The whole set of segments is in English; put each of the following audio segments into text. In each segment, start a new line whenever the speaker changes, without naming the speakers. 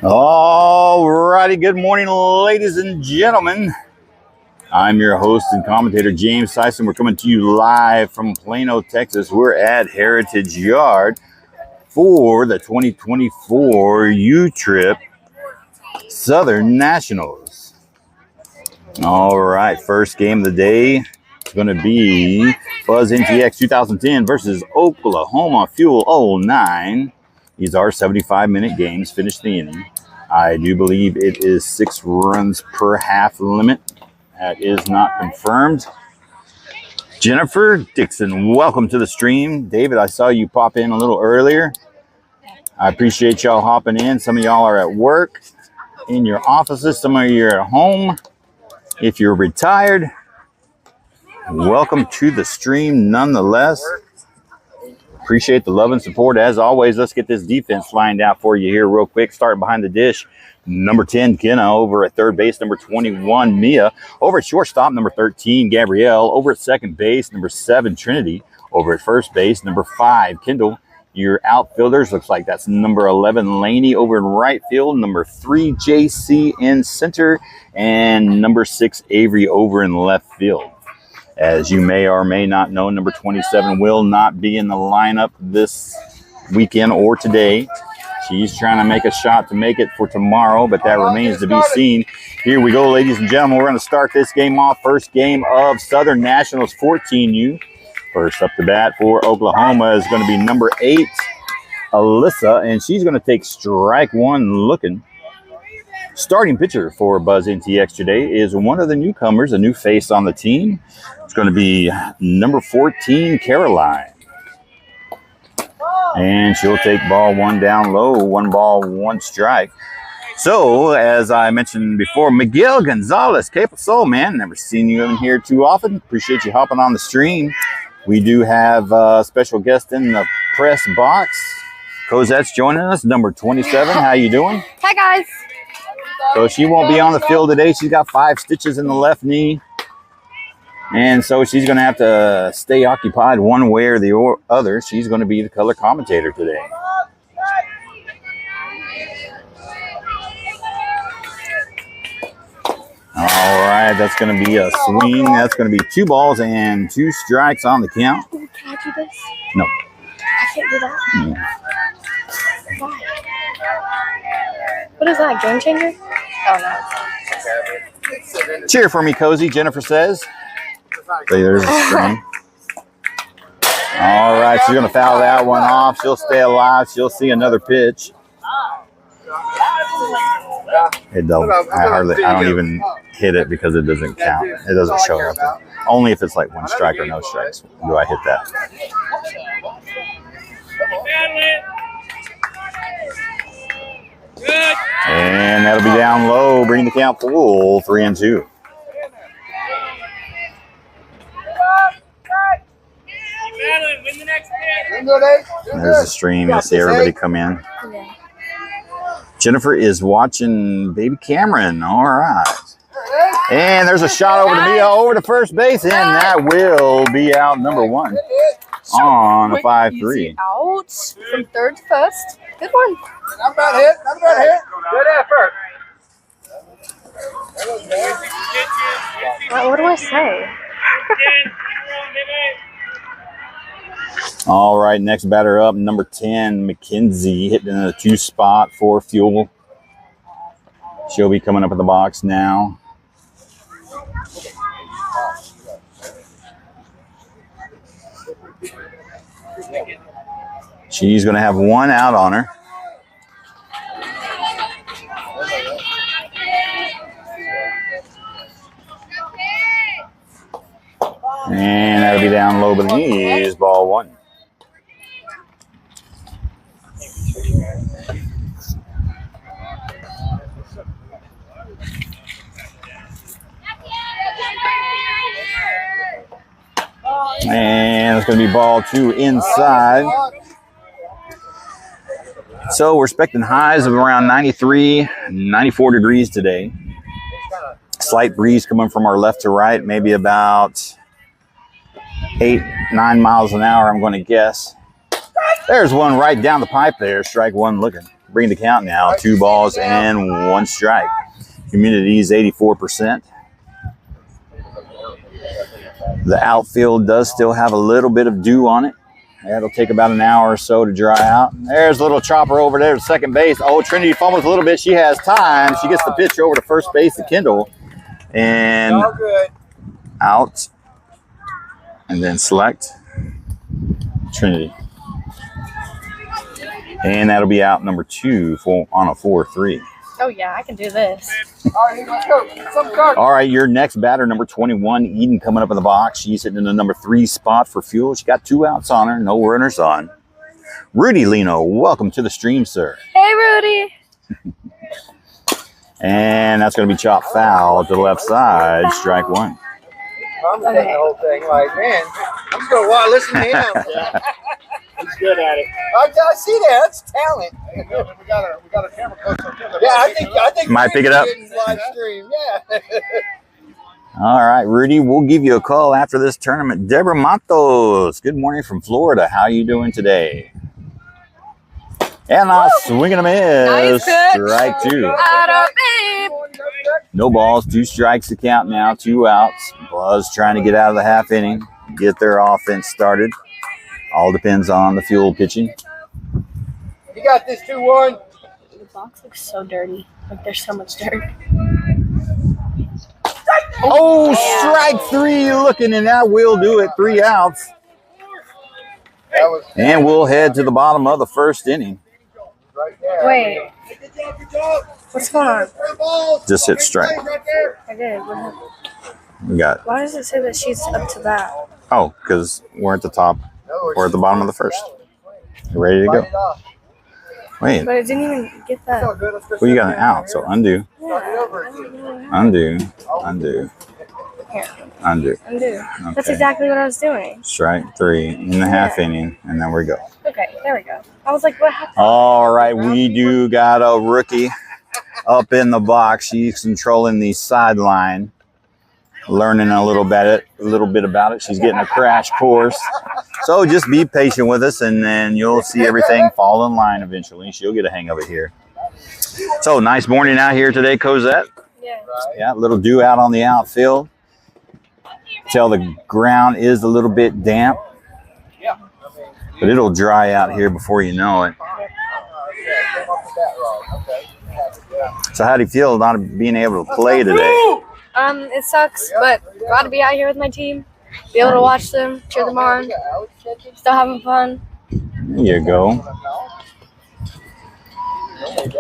All righty, good morning, ladies and gentlemen. I'm your host and commentator, James Tyson. We're coming to you live from Plano, Texas. We're at Heritage Yard for the 2024 U-Trip Southern Nationals. All right, first game of the day is going to be Buzz NTX 2010 versus Oklahoma Fuel 09. These are 75-minute games, finished the inning. I do believe it is 6 runs per half limit. That is not confirmed. Jennifer Dixon, welcome to the stream. David, I saw you pop in a little earlier. I appreciate y'all hopping in. Some of y'all are at work, in your offices. Some of you are at home. If you're retired, welcome to the stream nonetheless. Appreciate the love and support. As always, let's get this defense lined out for you here real quick. Starting behind the dish, number 10, Kenna. Over at third base, number 21, Mia. Over at shortstop, number 13, Gabrielle. Over at second base, number 7, Trinity. Over at first base, number 5, Kendall. Your outfielders, looks like that's number 11, Laney. Over in right field, number 3, JC in center. And number 6, Avery over in left field. As you may or may not know, number 27 will not be in the lineup this weekend or today. She's trying to make a shot to make it for tomorrow, but that remains to be seen. Here we go, ladies and gentlemen. We're going to start this game off. First game of Southern Nationals 14U. First up to bat for Oklahoma is going to be number 8, Alyssa, and she's going to take strike one looking. Starting pitcher for Buzz NTX today is one of the newcomers, a new face on the team. It's going to be number 14, Caroline. And she'll take ball 1 down low, 1 ball, 1 strike. So, as I mentioned before, Miguel Gonzalez, Cape Soul, man. Never seen you in here too often. Appreciate you hopping on the stream. We do have a special guest in the press box. Cosette's joining us, number 27. How you doing?
Hi, guys.
So she won't be on the field today. She's got 5 stitches in the left knee. And so she's going to have to stay occupied one way or the other. She's going to be the color commentator today. All right, that's going to be a swing. That's going to be 2 balls and 2 strikes on the count.
Can I do this?
No.
I can't do that. Why? What is that, game changer? Oh, no.
Cheer for me, Cozy, Jennifer says. So there's a string. All right, she's going to foul that one off. She'll stay alive. She'll see another pitch. It don't. I don't even hit it because it doesn't count. It doesn't show up. Only if it's like 1 strike or no strikes do I hit that. And that'll be down low, bringing the count full, 3-2. There's the stream. You'll see everybody come in. Jennifer is watching baby Cameron. All right. And there's a shot over to Mia, over to first base, and that will be out, number 1 on a 5-3.
Out from third to first. Good one.
Not bad hit. Not bad hit. Good effort.
What do I say?
All right, next batter up, number 10, Mackenzie, hitting in the 2 spot for Fuel. She'll be coming up in the box now. She's going to have 1 out on her. And that'll be down low, but it is ball 1. And it's going to be ball 2 inside. So we're expecting highs of around 93, 94 degrees today. Slight breeze coming from our left to right, maybe about 8, 9 miles an hour, I'm going to guess. There's one right down the pipe there. Strike one looking. Bring the count now. 2 balls and 1 strike. Humidity is 84%. The outfield does still have a little bit of dew on it. That'll take about an hour or so to dry out. There's a little chopper over there to second base. Oh, Trinity fumbles a little bit. She has time. She gets the pitch over to first base to Kendall. And out. And then select Trinity. And that'll be out number 2 on a 4-3.
Oh, yeah, I can do this.
All right, your next batter, number 21, Eden, coming up in the box. She's hitting in the number 3 spot for fuel. She got 2 outs on her, no runners on. Rudy Lino, welcome to the stream, sir.
Hey, Rudy.
And that's going to be chopped foul to the left side, strike 1.
I'm saying the whole thing like, man, I'm just going to listen to him. He's good at it. I see that. That's talent. We got a camera close up here. Yeah, I think
might pick it up.
Live stream. Yeah.
All right, Rudy, we'll give you a call after this tournament. Deborah Matos, good morning from Florida. How you doing today? And a swing and a miss.
Nice
Strike 2.
Babe.
No balls, 2 strikes to count now, 2 outs. Buzz trying to get out of the half inning, get their offense started. All depends on the fuel pitching.
You got this 2-1.
The box looks so dirty. Like there's so much dirt.
Oh, strike 3 looking, and that will do it. 3 outs. And we'll head to the bottom of the first inning.
Wait. What's going on?
Just hit strike.
I did. What happened?
We got.
Why does it say that she's up to that?
Oh, because we're at the top. We're at the bottom of the first. You're ready to go. Wait.
But it didn't even get that.
Well, you got an out, so undo. Undo. Undo. Undo.
Undo. That's exactly what I was doing.
Strike 3 in the half inning, and then we go.
Okay, there we go. I was like, what happened?
All right, we do got a rookie up in the box. She's controlling the sideline, learning a little bit about it. She's getting a crash course. So just be patient with us, and then you'll see everything fall in line eventually. She'll get a hang of it here. So nice morning out here today, Cosette.
Yeah.
Yeah, a little dew out on the outfield. Tell the ground is a little bit damp, but it'll dry out here before you know it. So how do you feel not being able to play today?
It sucks, but glad to be out here with my team. Be able to watch them, cheer them on. Still having fun.
There you go.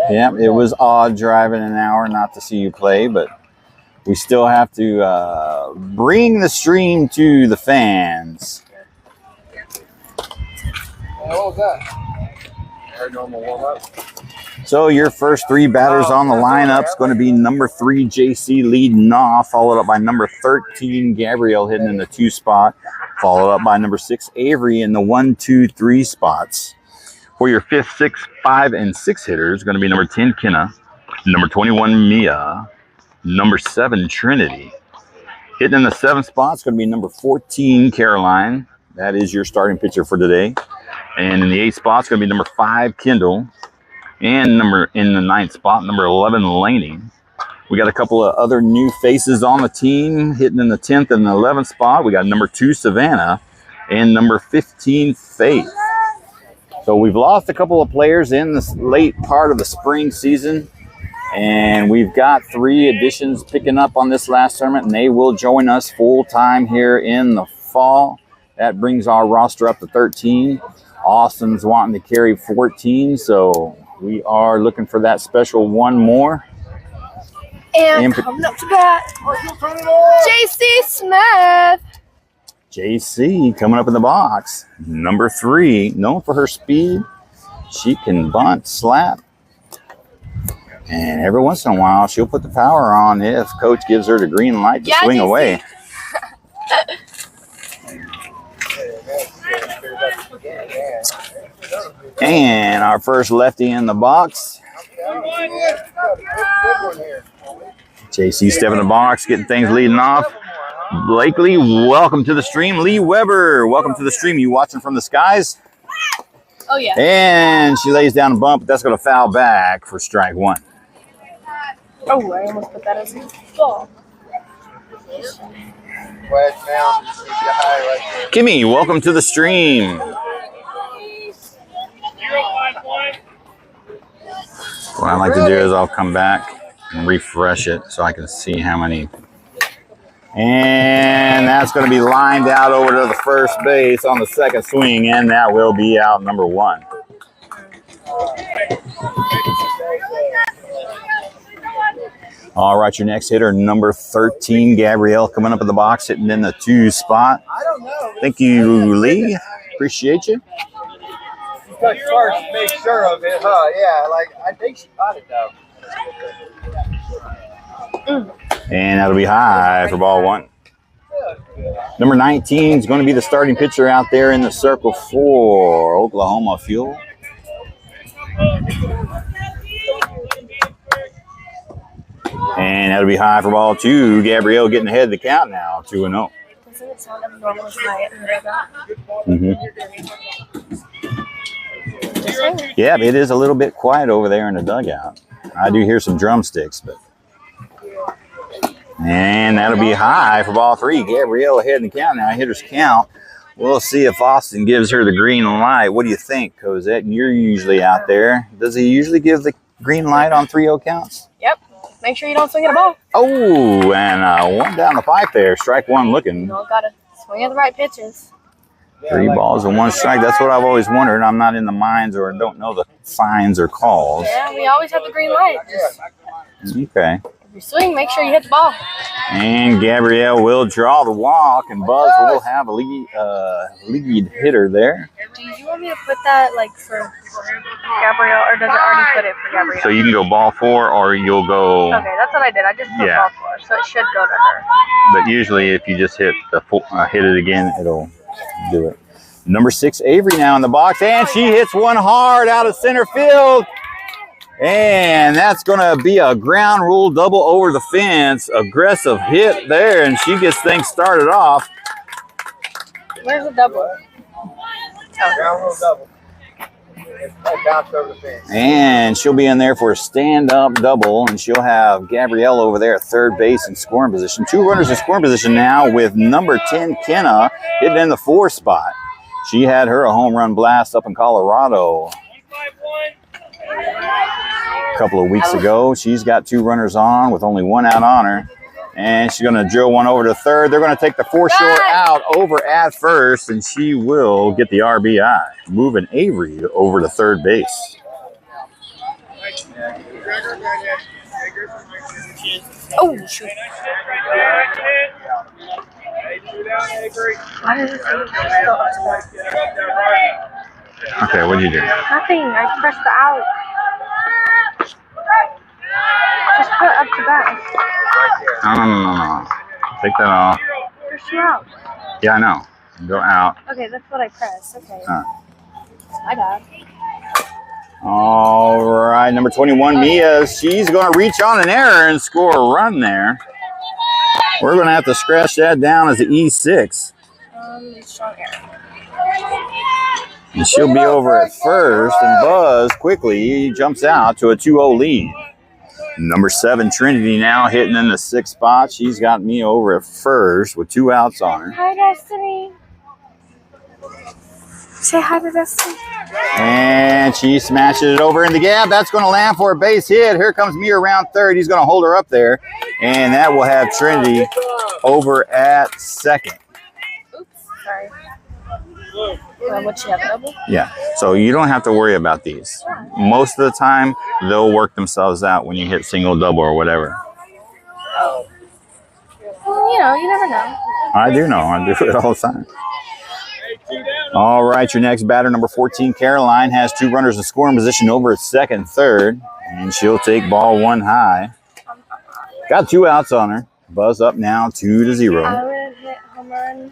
Yeah, it was odd driving an hour not to see you play, but we still have to bring the stream to the fans.
What was that? Our normal warm-up.
So your first 3 batters on the lineup is going to be number 3, JC leading off, followed up by number 13, Gabrielle hitting in the 2 spot, followed up by number 6, Avery in the 1, 2, 3 spots. For your 5th, 6, 5, and 6 hitters, going to be number 10, Kenna, number 21, Mia, number 7, Trinity. Hitting in the 7th spot is going to be number 14, Caroline. That is your starting pitcher for today. And in the 8th spot is going to be number 5, Kendall. And in the 9th spot, number 11, Laney. We got a couple of other new faces on the team hitting in the 10th and the 11th spot. We got number 2, Savannah, and number 15, Faith. So we've lost a couple of players in this late part of the spring season. And we've got 3 additions picking up on this last tournament, and they will join us full-time here in the fall. That brings our roster up to 13. Austin's wanting to carry 14, so we are looking for that special one more.
And coming up to bat, JC Smith.
JC coming up in the box. Number 3, known for her speed. She can bunt, slap. And every once in a while, she'll put the power on if coach gives her the green light to swing
JC.
away. And our first lefty in the box. JC stepping in the box, getting things leading off. Blakely, welcome to the stream. Lee Weber, welcome to the stream. You watching from the skies?
Oh, yeah.
And she lays down a bump, but that's going to foul back for strike one.
Oh, I almost put that as a ball.
Kimmy, welcome to the stream. What I like to do is I'll come back and refresh it so I can see how many. And that's going to be lined out over to the first base on the second swing, and that will be out number one. All right, your next hitter, number 13, Gabrielle, coming up in the box, hitting in the 2 spot. Thank you, Lee. Appreciate you.
Touch first, make sure of it, huh? Yeah, like I think she caught it though.
And that'll be high for ball one. Number 19 is going to be the starting pitcher out there in the circle for Oklahoma Fuel. And that'll be high for ball two. Gabrielle getting ahead of the count now, 2-0.
Doesn't it sound abnormal as quiet?
Yeah, it is a little bit quiet over there in the dugout. I do hear some drumsticks, but. And that'll be high for ball three. Gabrielle ahead in the count now. Hitters count. We'll see if Austin gives her the green light. What do you think, Cosette? You're usually out there. Does he usually give the green light on 3-0 counts?
Yep. Make sure you don't swing at a ball.
Oh, and one down the pipe there. Strike one looking.
You don't got to swing at the right pitches.
3 balls and 1 strike. That's what I've always wondered. I'm not in the mines or don't know the signs or calls.
Yeah, we always have the green light. Just
okay.
if you swing, make sure you hit the ball.
And Gabrielle will draw the walk, and Buzz will have a lead hitter there.
Do you want me to put that like for Gabrielle, or does it already put it for Gabrielle?
So you can go ball 4, or you'll go.
Okay, that's what I did. I just put ball 4, so it should go to her.
But usually, if you just hit it again, it'll do it. Number 6, Avery now in the box, and she hits one hard out of center field. And that's going to be a ground rule double over the fence. Aggressive hit there, and she gets things started off.
Where's the double?
Ground rule double. Bounce over the fence.
And she'll be in there for a stand-up double, and she'll have Gabrielle over there at third base in scoring position. 2 runners in scoring position now with number 10, Kenna, hitting in the 4 spot. She had her a home run blast up in Colorado a couple of weeks ago. She's got 2 runners on with only 1 out on her. And she's going to drill one over to third. They're going to take the foreshore out over at first, and she will get the RBI, moving Avery over to third base.
Oh, shoot. Why does it say still
Okay, what did you do?
Nothing. I pressed the out. Just put up to bat.
No. Take that off.
There's 2 out.
Yeah, I know. Go out.
Okay, that's what I pressed. Okay. My bad.
All right, number 21, Mia. She's going to reach on an error and score a run there. We're going to have to scratch that down as an E6.
Strong error.
And she'll be over at first, and Buzz quickly jumps out to a 2-0 lead. Number 7, Trinity now hitting in the 6th spot. She's got me over at first with 2 outs on her.
Hi, Destiny. Say hi to Destiny.
And she smashes it over in the gap. That's going to land for a base hit. Here comes Mia around third. He's going to hold her up there. And that will have Trinity over at second.
Oops, sorry. What, she have double?
Yeah, so you don't have to worry about these. Most of the time, they'll work themselves out when you hit single, double, or whatever.
Well, you never know.
I do know. I do it all the time. All right, your next batter, number 14, Caroline, has 2 runners in scoring position over at second, third, and she'll take ball 1 high. Got 2 outs on her. Buzz up now 2-0.
I would hit home run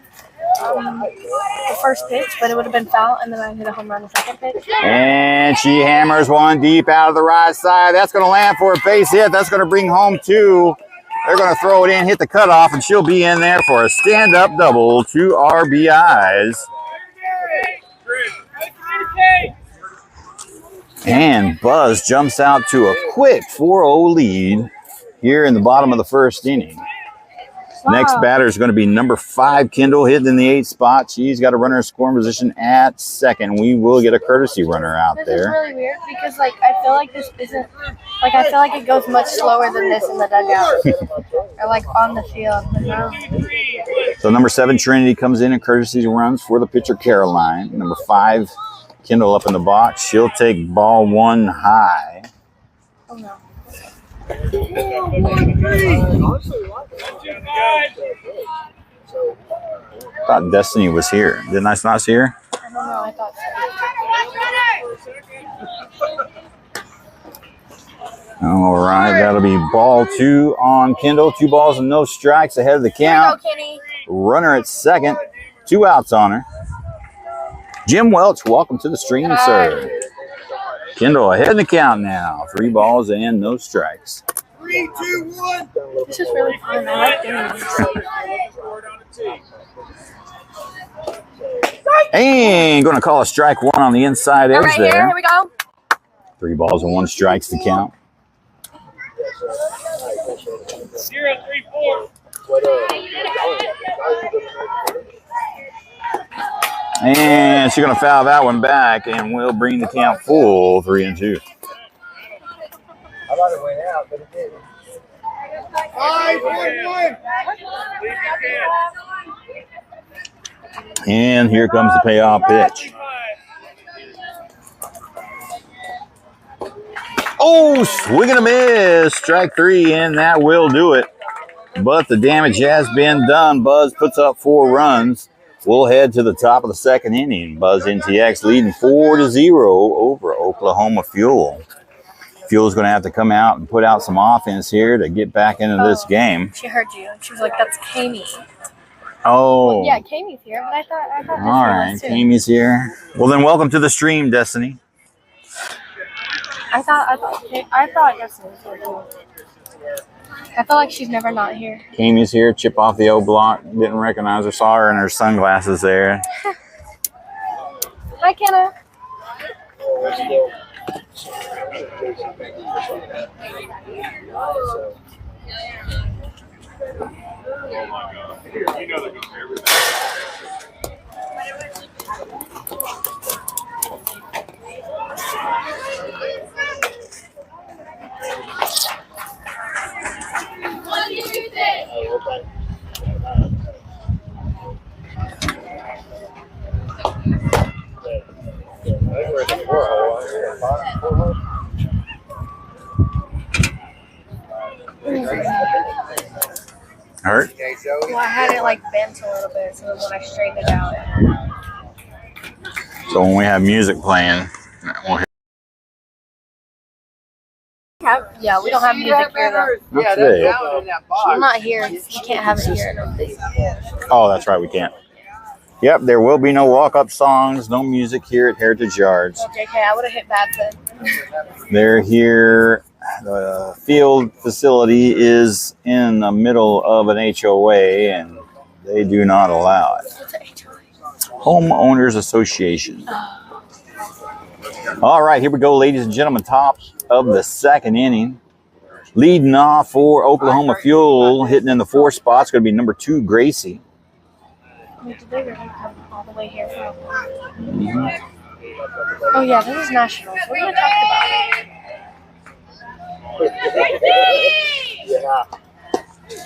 the first pitch, but it would have been foul, and then I hit a home run the second pitch.
And she hammers one deep out of the right side. That's going to land for a base hit. That's going to bring home 2. They're going to throw it in, hit the cutoff, and she'll be in there for a stand-up double, 2 RBIs. And Buzz jumps out to a quick 4-0 lead here in the bottom of the first inning. Wow. Next batter is going to be number 5, Kendall, hitting in the 8th spot. She's got a runner in scoring position at second. We will get a courtesy runner out there.
This is really weird because, like, I feel like this isn't, like, I feel like it goes much slower than this in the dugout. Or, like, on the field. But no.
So number 7, Trinity, comes in and courtesy runs for the pitcher, Caroline. Number 5, Kendall, up in the box. She'll take ball 1 high.
Oh, no.
I thought Destiny was here. Didn't I not see her?
I don't know. I thought so.
All right. That'll be ball 2 on Kendall. 2 balls and no strikes ahead of the count.
Here you go,
Runner at second. 2 outs on her. Jim Welch, welcome to the stream, sir. Kendall ahead in the count now. 3 balls and no strikes.
3, 2, 1.
This is really fun. I like doing this.
And going to call a strike 1 on the inside edge
right
there.
Here we go.
3 balls and 1 strikes to count.
0, 3, 4.
And she's going to foul that one back, and we'll bring the count full 3-2.
I thought it went out, but it didn't. 5, 1, 1.
And here comes the payoff pitch. Oh, swing and a miss. Strike 3, and that will do it. But the damage has been done. Buzz puts up 4 runs. We'll head to the top of the second inning. Buzz NTX leading 4-0 over Oklahoma Fuel. Fuel's going to have to come out and put out some offense here to get back into this game.
She heard you. She was like, "That's Kami."
Oh.
Well, yeah, Kami's here, but I thought.
All right, Kami's here. Well, then welcome to the stream, Destiny.
I thought Destiny was here too. I feel like she's never not here.
Kami's here. Chip off the O block. Didn't recognize her. Saw her in her sunglasses there.
Hi, Kenna.
Hurt?
Well, I had it like bent a little bit, so when I straightened it out.
So when we have music playing, we'll hear.
Yeah, we don't have music here though.
Not today.
I'm not here. You can't have it here.
Oh, that's right, we can't. Yep, there will be no walk-up songs, no music here at Heritage Yards.
Okay, I would have hit bad then.
They're here. The field facility is in the middle of an HOA, and they do not allow it.
What's an HOA?
Homeowners Association. All right, here we go, ladies and gentlemen. Top of the second inning. Leading off for Oklahoma Fuel, hitting in the 4 spots, going to be number 2, Gracie.
Did they really come all the way here from? Oh yeah, this is Nationals. What are you talking about?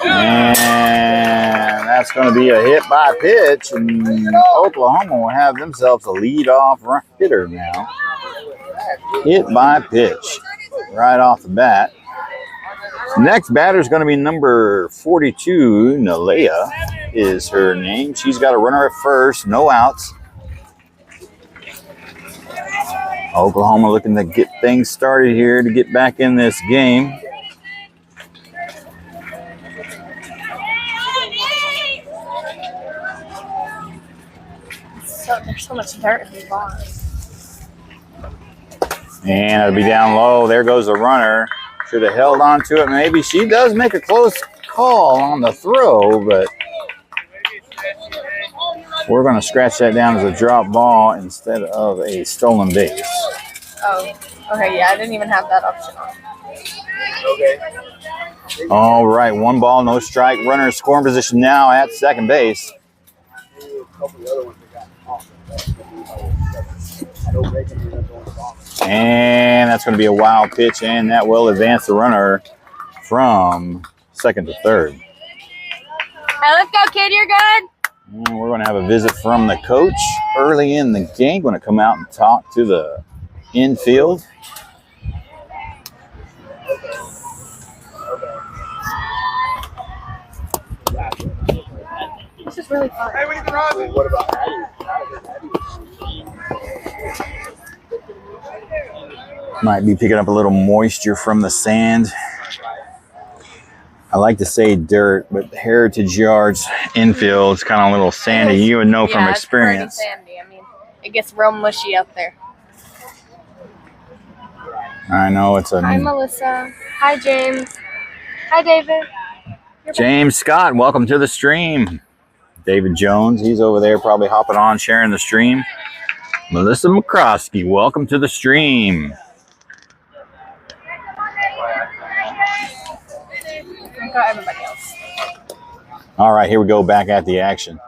And that's going to be a hit by pitch, and Oklahoma will have themselves a leadoff hitter now. Hit by pitch right off the bat. Next batter is going to be number 42, Nalea is her name. She's got a runner at first, no outs. Oklahoma looking to get things started here to get back in this game.
there's so much dirt in these bars.
And it'll be down low. There goes the runner. Should have held on to it. Maybe she does make a close call on the throw, but we're going to scratch that down as a drop ball instead of a stolen base.
Oh, okay, yeah, I didn't even have that option on.
All right, 1 ball, no strike. Runner in scoring position now at second base. And that's going to be a wild pitch, and that will advance the runner from second to third.
Hey, let's go, kid. You're good.
And we're going to have a visit from the coach early in the game. Going to come out and talk to the infield.
This is really fun.
Hey, what about
Might be picking up a little moisture from the sand. I like to say dirt, but Heritage Yards infield is kind of a little sandy. You would know from experience.
It's pretty sandy. I mean, it gets real mushy up there.
I know it's a
Hi, Melissa. Hi, James. Hi, David.
James Scott. Welcome to the stream. David Jones, he's over there probably hopping on, sharing the stream. Melissa McCroskey, welcome to the stream.
Got everybody else.
All right, here we go, back at the action.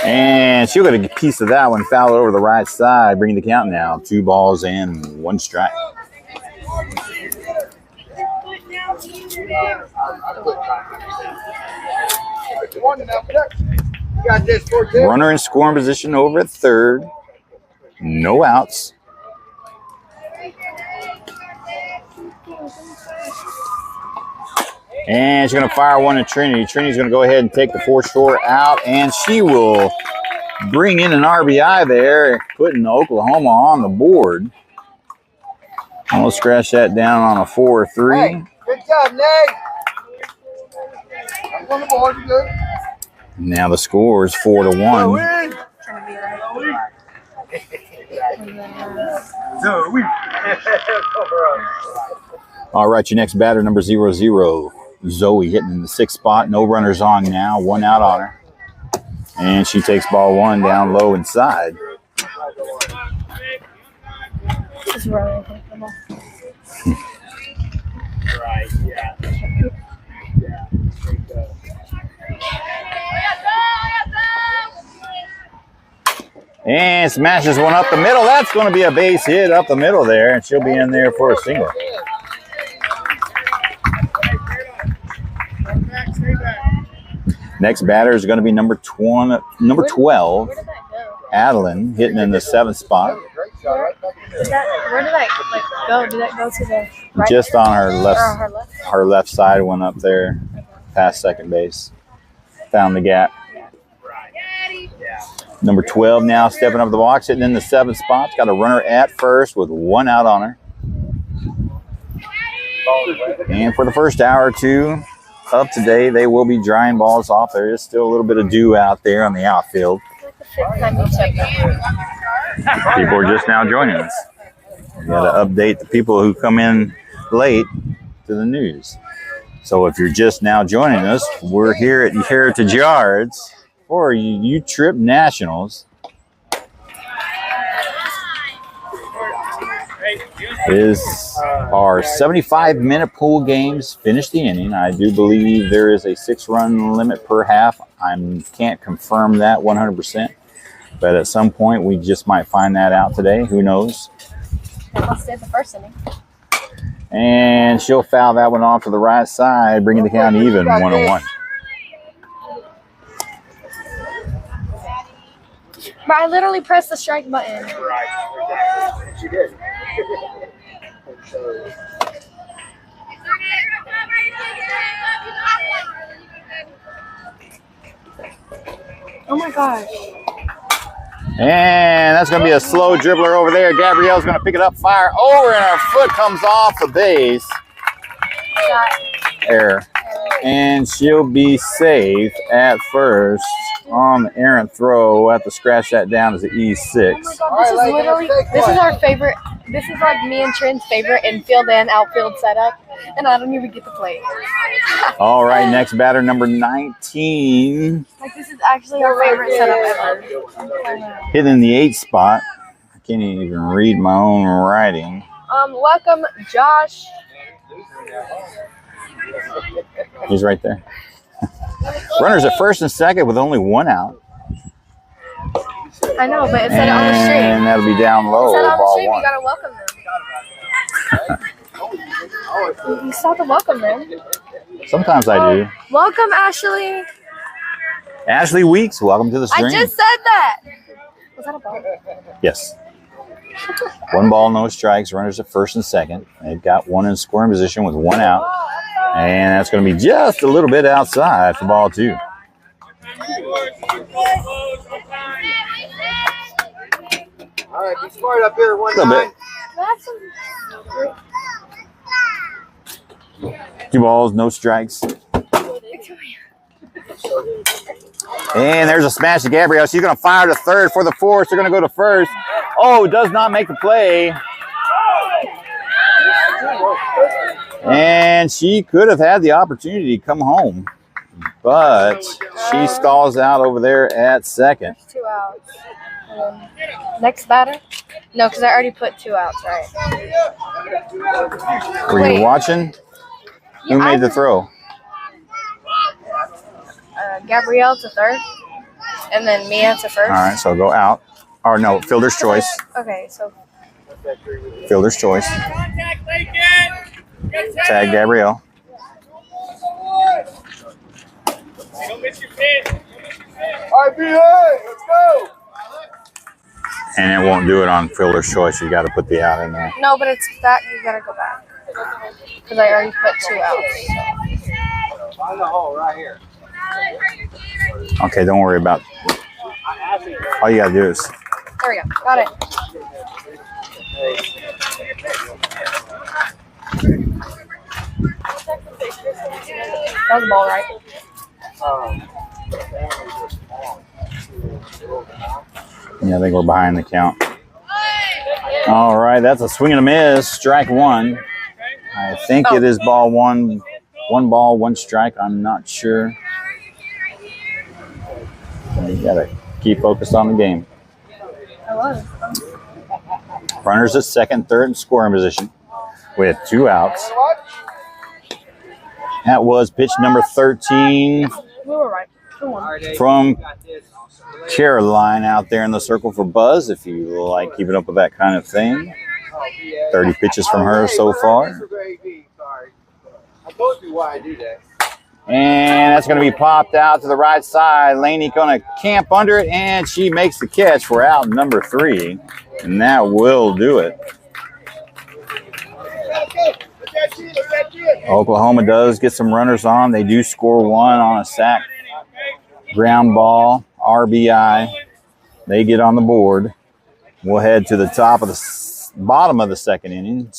And she'll get a piece of that one, foul it over the right side, bringing the count now. 2 balls and 1 strike. Runner in scoring position over at third. No outs. And she's going to fire one to Trinity. Trinity's going to go ahead and take the 4-short out, and she will bring in an RBI there, putting Oklahoma on the board. And we'll scratch that down on a 4-3.
Hey, good job, Nate. I'm on the board. You good?
Now the score is 4-1. All right, your next batter, number 00. Zoe hitting in the 6th spot. No runners on now. 1 out on her. And she takes ball 1 down low inside.
This is really uncomfortable.
Right, yeah.
And smashes one up the middle. That's going to be a base hit up the middle there, and she'll be in there for a single. Next batter is going to be number 12,
Where did that go?
Adeline, hitting in the 7th spot.
Where did that go? Did that go to the right?
Just on her
Or
left,
her left?
her left side, went up there past second base. Found the gap. Number 12 now stepping up the box, hitting in the 7th spot. Got a runner at first with 1 out on her. And for the first hour or two of today, they will be drying balls off. There is still a little bit of dew out there on the outfield. People are just now joining us. We got to update the people who come in late to the news. So if you're just now joining us, we're here at Heritage Yards for U-Trip Nationals. Is our 75-minute pool games finished the inning. I do believe there is a 6-run limit per half. I can't confirm that 100%, but at some point we just might find that out today. Who knows?
That must have the first inning.
And she'll foul that one off to the right side, bringing the count even 1-1.
But I literally pressed the strike button.
She did.
Oh my gosh.
And that's going to be a slow dribbler over there. Gabrielle's going to pick it up, fire over, and her foot comes off the base. Error. And she'll be safe at first on the errant throw. We'll have to scratch that down as an E6.
Oh my God, this is literally, this is our favorite, this is like me and Trent's favorite infield and outfield setup, and I don't even get to play.
All right, next batter, number 19.
Like, this is actually our favorite setup ever.
Hitting the 8 spot. I can't even read my own writing.
Welcome, Josh.
He's right there. Runners at first and second with only 1 out.
I know, but it said it on the stream.
And that'll be down low.
It said on the
Ball
stream, you
1.
gotta welcome them. You still have to welcome them.
Sometimes I do.
Welcome, Ashley.
Ashley Weeks, welcome to the stream.
I just said that. Was that a ball?
Yes. 1 ball, no strikes. Runners at first and second. They've got 1 in scoring position with 1 out. And that's going to be just a little bit outside for ball 2.
All right, be smart up here one
A little
time.
bit. 2 balls, no strikes. And there's a smash to Gabrielle. She's going to fire to third for the force. They're going to go to first. Oh, does not make the play. And she could have had the opportunity to come home. But she stalls out over there at second.
2 outs. Next batter? No, because I already put 2 outs, right?
Were you watching? Who made the throw?
Gabrielle to third, and then Mia to first.
All right, so go out. Or no, fielder's choice.
Okay, so
Fielder's choice. Tag Gabrielle.
Don't miss your pitch. All right, BA, let's go.
And it won't do it on fielder's choice. You got to put the out in there.
no, but it's that you gotta go back because I already put 2 outs.
Find the hole right here.
Okay, don't worry about it. All you got to do is.
There we go. Got it. That was the ball, right?
Yeah, I think we're behind the count. All right, that's a swing and a miss. Strike 1. I think it is ball 1. 1 ball, 1 strike. I'm not sure. You got to keep focused on the game.
I was.
Runners at second, third, and scoring position with 2 outs. That was pitch number 13
We were right. 2-1.
from Caroline out there in the circle for Buzz, if you like keeping up with that kind of thing. 30 pitches from her so far.
I told you why I do that.
And that's going to be popped out to the right side. Laney going to camp under it, and she makes the catch for out number 3. And that will do it. Oklahoma does get some runners on. They do score 1 on a sack, ground ball, RBI. They get on the board. We'll head to the top of the bottom of the second inning,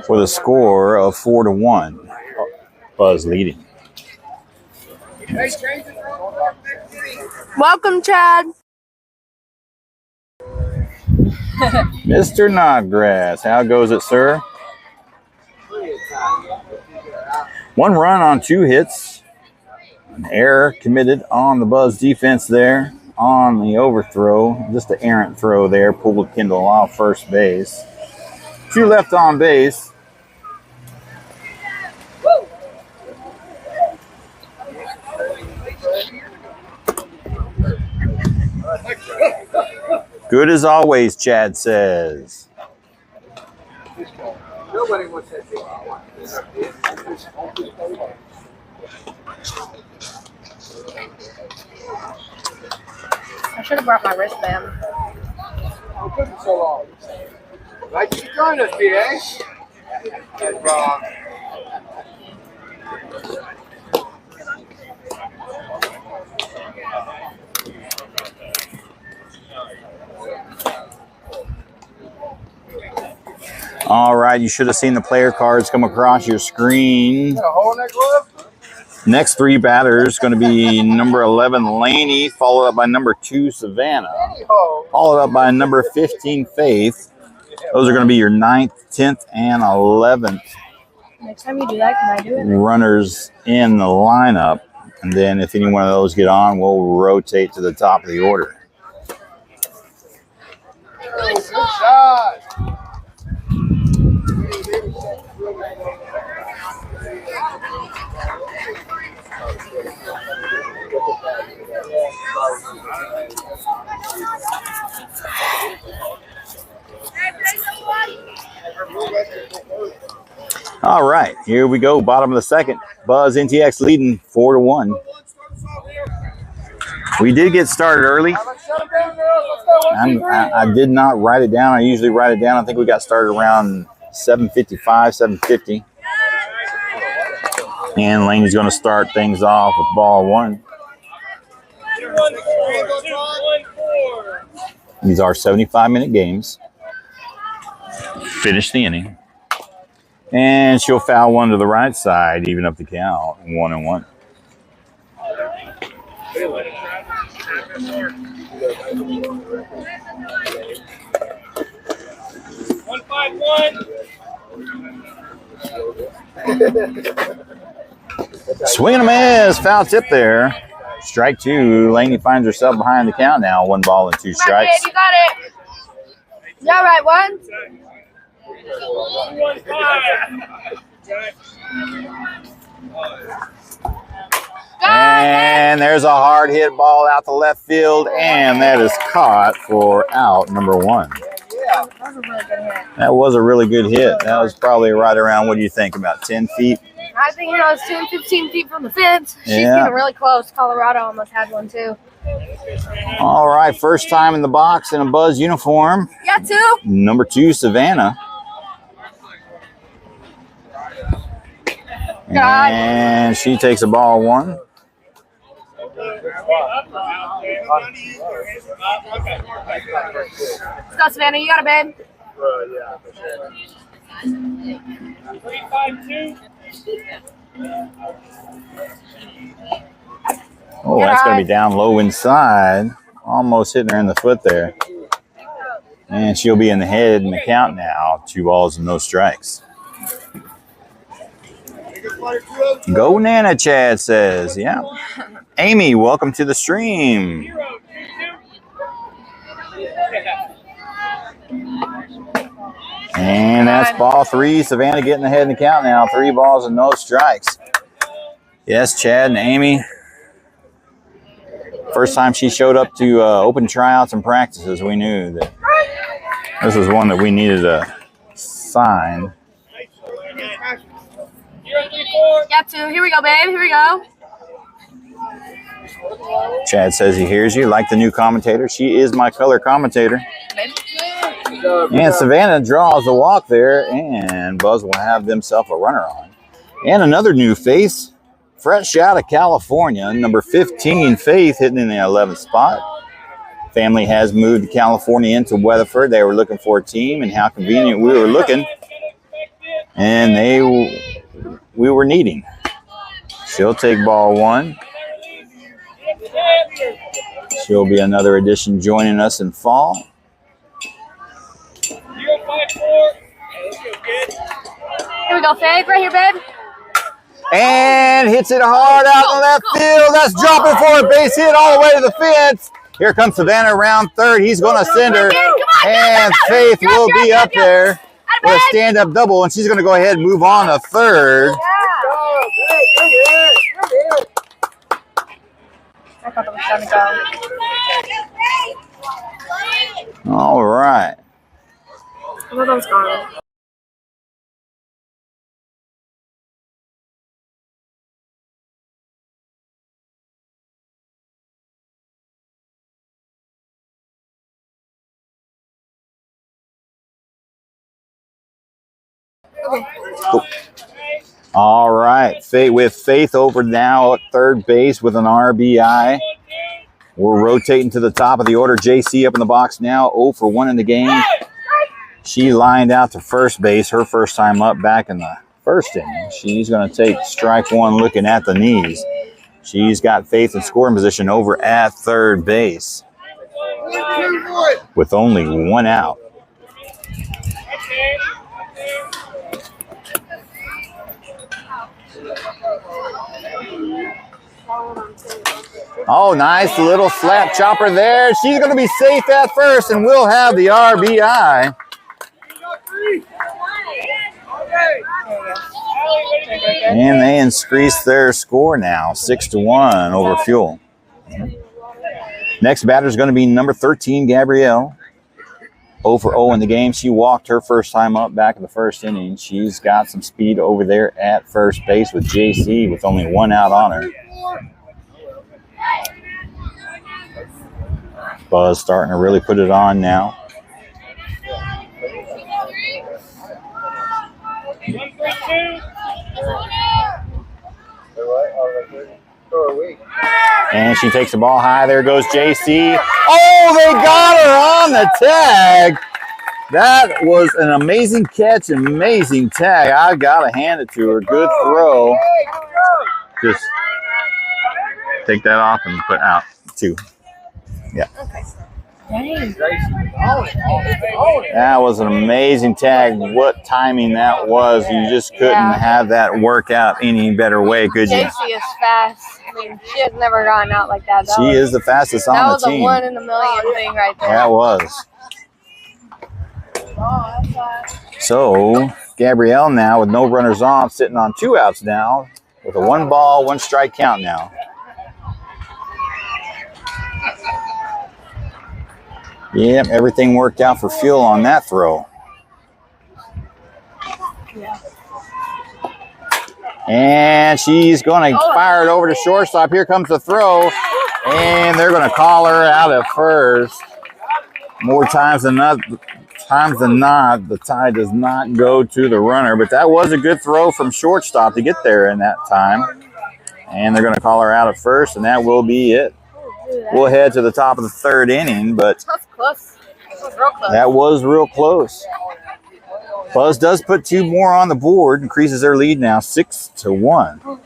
with a score of 4-1. Buzz leading.
Welcome, Chad.
Mr. Nodgrass, how goes it, sir? 1 run on 2 hits. An error committed on the Buzz defense there on the overthrow. Just an errant throw there. Pulled Kendall off first base. 2 left on base. Good as always, Chad says.
Nobody wants that thing.
I should have brought my wristband.
It took me so long. Like you join us, BA. That's wrong.
All right, you should have seen the player cards come across your screen.
Got a hole in that glove?
Next three batters going to be number 11, Laney, followed up by number 2, Savannah, followed up by number 15, Faith. Those are going to be your 9th, 10th, and 11th
Next time you do that, can I do it?
runners in the lineup. And then if any one of those get on, we'll rotate to the top of the order.
Good shot.
All right, here we go. Bottom of the second. Buzz NTX leading 4-1. We did get started early. I did not write it down. I usually write it down. I think we got started around 7:55, 7:50. And Laney's going to start things off with ball 1. These are 75-minute games. Finish the inning. And she'll foul one to the right side, even up the count, 1-1. Swing and a miss, foul tip there. Strike 2. Laney finds herself behind the count now. 1 ball and 2 strikes.
You got it. Yeah, right, 1.
And there's a hard hit ball out to left field, and that is caught for out number 1. That was a really good hit. That was probably right around, what do you think, about 10 feet?
I think it was 10, 15 feet from the fence. She's getting really close. Colorado almost had one, too.
All right, first time in the box in a Buzz uniform.
Yeah, 2.
Number 2, Savannah. And she takes a ball 1.
Let's go, Savannah. You got it, babe.
Oh, that's going to be down low inside. Almost hitting her in the foot there. And she'll be in the head in the count now. 2 balls and no strikes. Go Nana, Chad says. Yeah. Amy, welcome to the stream. And that's ball 3. Savannah getting ahead in the count now. 3 balls and no strikes. Yes, Chad and Amy. First time she showed up to open tryouts and practices, we knew that this was one that we needed to sign.
Yeah, 2. Here we go, babe. Here we go.
Chad says he hears you. Like the new commentator. She is my color commentator. And Savannah draws the walk there, and Buzz will have themselves a runner on. And another new face, fresh out of California, number 15, Faith, hitting in the 11th spot. Family has moved to California into Weatherford. They were looking for a team, and how convenient we were looking. And we were needing. She'll take ball 1. She'll be another addition joining us in fall.
Here we go, Faith. Right here, babe.
And hits it hard out in left field. That's dropping for a base hit all the way to the fence. Here comes Savannah around third. He's going to send her. And Faith will be up there with a stand-up double, and she's going to go ahead and move on to third.
I thought it was going to go.
All right.
I thought that was gone.
Cool. All right. With Faith over now at third base with an RBI. We're rotating to the top of the order. JC up in the box now, 0 for 1 in the game. She lined out to first base her first time up back in the first inning. She's going to take strike one looking at the knees. She's got faith in scoring position over at third base with only one out. Oh, nice little slap chopper there. She's going to be safe at first, and we'll have the RBI. And they increase their score now, 6-1 over Fuel. Next batter is going to be number 13, Gabrielle. 0 for 0 in the game. She walked her first time up back in the first inning. She's got some speed over there at first base with JC with only one out on her. Buzz starting to really put it on now. And she takes the ball high. There goes JC. Oh, they got her on the tag. That was an amazing catch, amazing tag. I got to hand it to her. Good throw. Just take that off and put out 2. Yeah. That was an amazing tag. What timing that was. You just couldn't have that work out any better way, could you?
JC is fast. I mean, she has never gotten out like that.
She is the fastest on the team.
That was a 1 in a million thing right there.
That was. So, Gabrielle now with no runners on, sitting on 2 outs now with a 1 ball, 1 strike count now. Yep, everything worked out for Fuel on that throw. And she's going to fire it over to shortstop. Here comes the throw. And they're going to call her out at first. More times than not, the tie does not go to the runner. But that was a good throw from shortstop to get there in that time. And they're going to call her out at first, and that will be it. We'll head to the top of the 3rd inning, but
that's close. That was real close.
That was real close. Buzz does put 2 more on the board, increases their lead now 6-1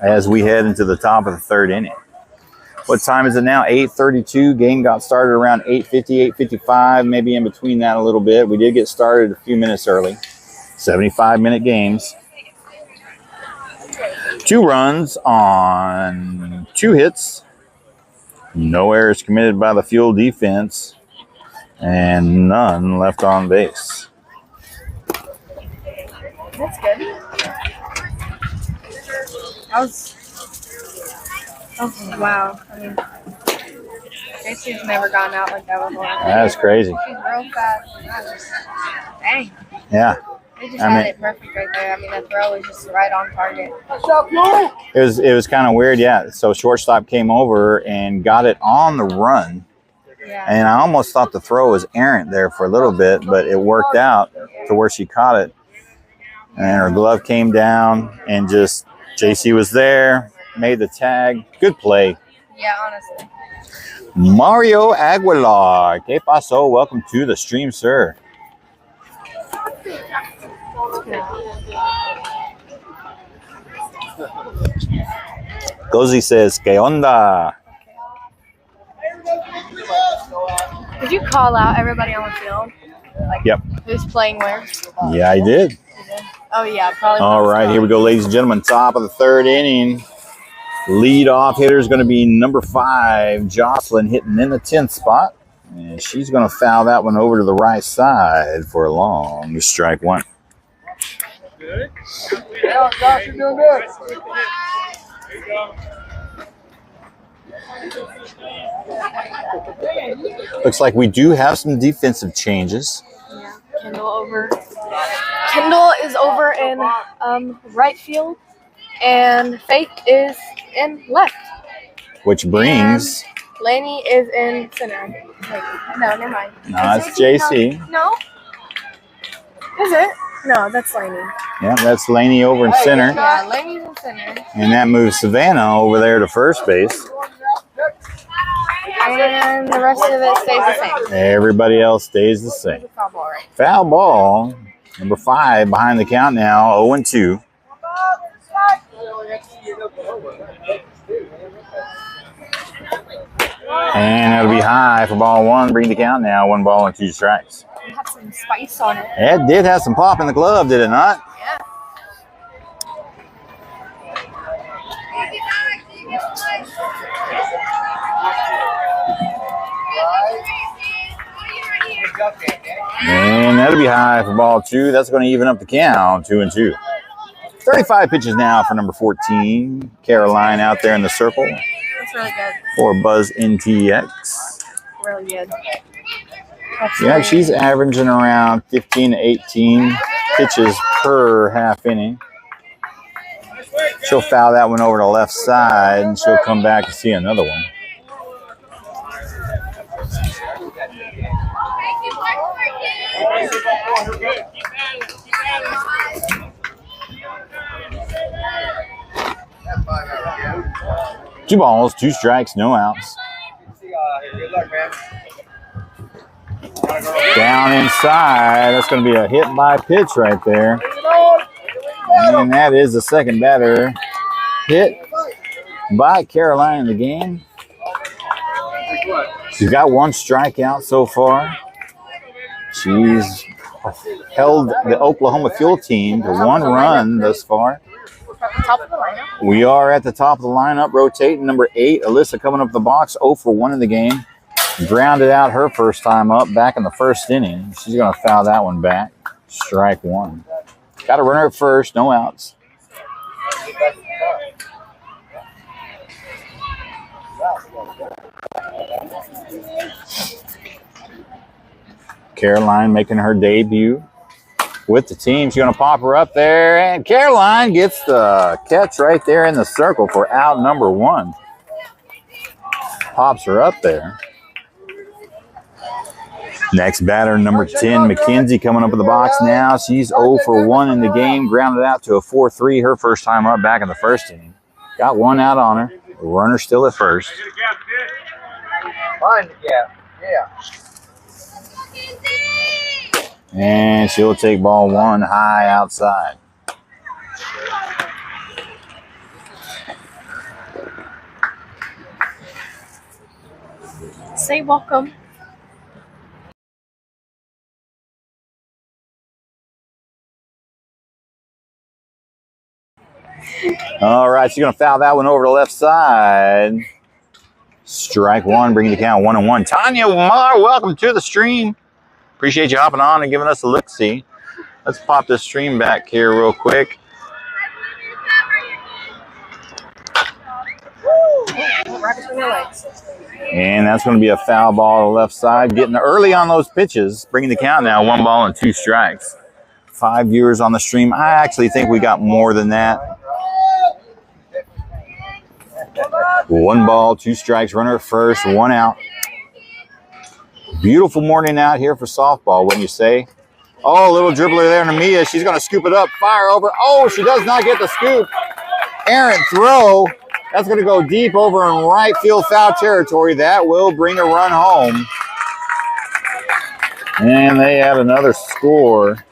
as we head into the top of the 3rd inning. What time is it now? 8:32. Game got started around 8:50, 8:55, maybe in between that a little bit. We did get started a few minutes early. 75-minute games. 2 runs on 2 hits. No errors committed by the Fuel defense. And none left on base.
That's good. Oh, wow. I mean, JC's never gone out like that before.
That's crazy.
She's real fast. Dang.
Yeah.
They just had it perfect right there. I mean, the throw was just right on target.
It was kind of weird, yeah. So shortstop came over and got it on the run. Yeah. And I almost thought the throw was errant there for a little bit, but it worked out to where she caught it. And her glove came down and just JC was there, made the tag. Good play.
Yeah, honestly.
Mario Aguilar. ¿Qué pasó? Welcome to the stream, sir. Gozi says, ¿Qué onda?
Did you call out everybody on the field? Like,
yep.
Who's playing where?
Yeah, I did.
You did? Oh, yeah, probably.
All right, here we go, ladies and gentlemen. Top of the 3rd inning. Lead-off hitter is going to be number 5, Jocelyn, hitting in the 10th spot. And she's going to foul that one over to the right side for a long strike 1.
Good. Yeah, Josh, you're doing good. There you go.
Looks like we do have some defensive changes.
Yeah, Kendall is over in right field, and Faith is in left.
Which brings...
And Lainey is in center. Wait, no, never mind.
No, it's JC.
No? Is it? No, that's Lainey.
Yeah, that's Lainey over in center.
Yeah, Lainey's in center.
And that moves Savannah over there to first base.
And the rest of it stays the same.
Everybody else stays the same.
Foul ball, right?
Foul ball, number 5 behind the count now, 0-2. And it'll be high for ball 1. Bring the count now, 1 ball and 2 strikes.
It had some spice on it.
It did have some pop in the glove, did it not?
Yeah.
And that'll be high for ball 2. That's going to even up the count, 2-2. 35 pitches now for number 14. Caroline out there in the circle.
That's really good.
For Buzz NTX.
Really good.
Yeah, she's averaging around 15 to 18 pitches per half inning. She'll foul that one over to the left side, and she'll come back and see another one. Two balls, 2 strikes, no outs.
Good luck, man.
Down inside. That's going to be a hit by pitch right there. And that is the second batter hit by Caroline in the game. She's got 1 strikeout so far. She's held the Oklahoma Fuel team to 1 run thus far.
Top of the lineup.
We are at the top of the lineup, rotating number 8. Alyssa coming up the box, 0 for 1 in the game. Grounded out her first time up back in the first inning. She's going to foul that one back. Strike 1. Got a runner at first, no outs. Caroline making her debut with the team. She's going to pop her up there, and Caroline gets the catch right there in the circle for out number 1. Pops her up there. Next batter, number 10, Mackenzie coming up in the box now. She's 0 for 1 in the game, grounded out to a 4-3 her first time up back in the first inning. Got 1 out on her. The runner still at first.
Find the gap. Yeah.
And she'll take ball 1 high outside.
Say welcome.
All right, she's going to foul that one over to the left side. Strike 1, bringing the count 1-1. Tanya Mar, welcome to the stream. Appreciate you hopping on and giving us a look-see. Let's pop this stream back here real quick. And that's going to be a foul ball to the left side. Getting early on those pitches, bringing the count now 1 ball and 2 strikes. 5 viewers on the stream. I actually think we got more than that. 1 ball, 2 strikes, runner at first, 1 out. Beautiful morning out here for softball, wouldn't you say? Oh, a little dribbler there to Mia. She's going to scoop it up, fire over. Oh, she does not get the scoop. Errant throw. That's going to go deep over in right field foul territory. That will bring a run home. And they have another score.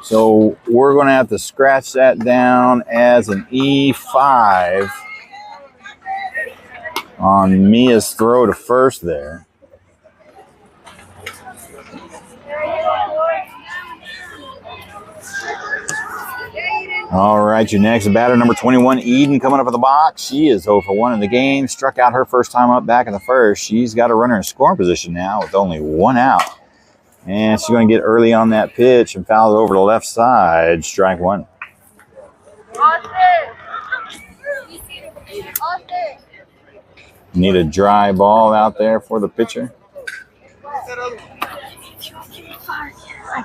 So we're going to have to scratch that down as an E5 on Mia's throw to first there. All right, your next batter, number 21, Eden, coming up in the box. She is 0 for 1 in the game. Struck out her first time up back in the first. She's got a runner in scoring position now with only 1 out. And she's going to get early on that pitch and foul it over to the left side. Strike 1. Need a dry ball out there for the pitcher.
I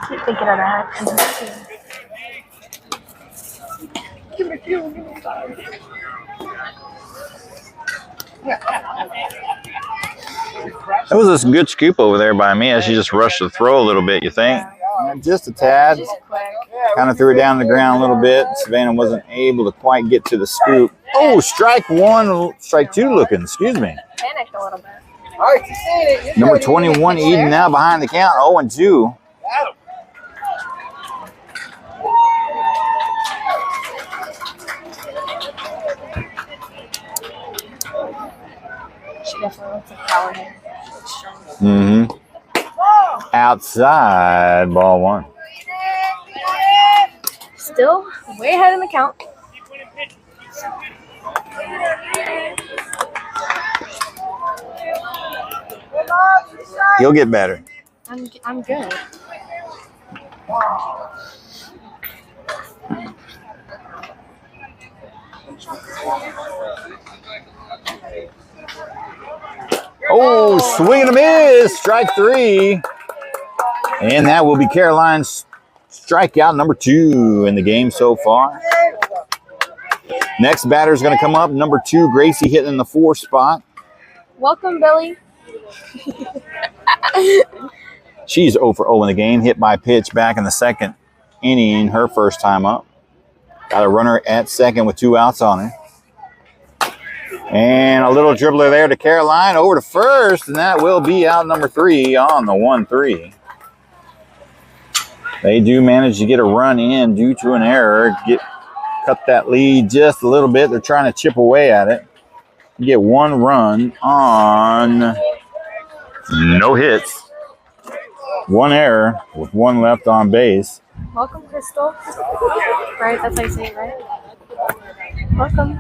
keep thinking of that.
That was a good scoop over there by Mia. She just rushed the throw a little bit, you think? Just a tad. Kind of threw it down the ground a little bit. Savannah wasn't able to quite get to the scoop. Oh, strike one, strike two looking, excuse me.
Panicked a little bit.
All right, you seen it.
Number 21, Eden now behind the count, 0-2.
She definitely looks like power here. She looks strong.
Mm-hmm. Outside, ball one.
Still way ahead in the count.
He'll get better.
I'm good.
Oh, swing and a miss. Strike three. And that will be Caroline's strikeout number 2 in the game so far. Next batter is going to come up. Number 2, Gracie hitting in the 4 spot.
Welcome, Billy.
She's 0 for 0 in the game. Hit by pitch back in the second inning, her first time up. Got a runner at second with 2 outs on her. And a little dribbler there to Caroline over to first, and that will be out number 3 on the 1-3. They do manage to get a run in due to an error. Cut that lead just a little bit. They're trying to chip away at it. Get 1 run on no hits. 1 error with 1 left on base.
Welcome, Crystal. Right, that's how you say it, right? Welcome.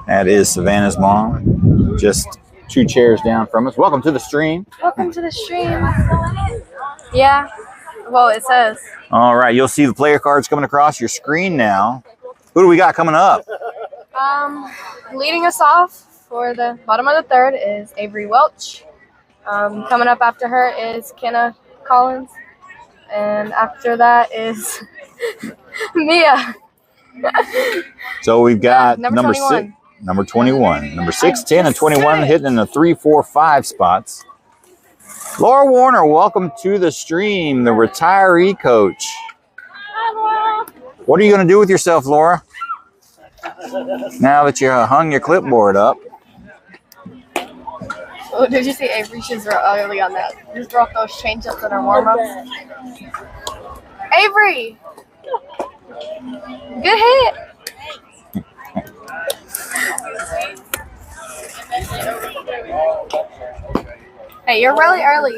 That is Savannah's mom. Just 2 chairs down from us. Welcome to the stream.
Welcome to the stream. Yeah. Well, it says.
All right, you'll see the player cards coming across your screen now. Who do we got coming up?
Leading us off for the bottom of the 3rd is Avery Welch. Coming up after her is Kenna Collins. And after that is Mia.
So we've got
number 21.
Number 21. Number 6, 10, and 21 hitting in the 3, 4, 5 spots. Laura Warner, welcome to the stream, the retiree coach. What are you going to do with yourself, Laura? Now that you hung your clipboard up.
Oh, did you see Avery? She's early on that. Just dropped those change-ups in her warm-ups. Avery! Good hit! Hey, you're really early.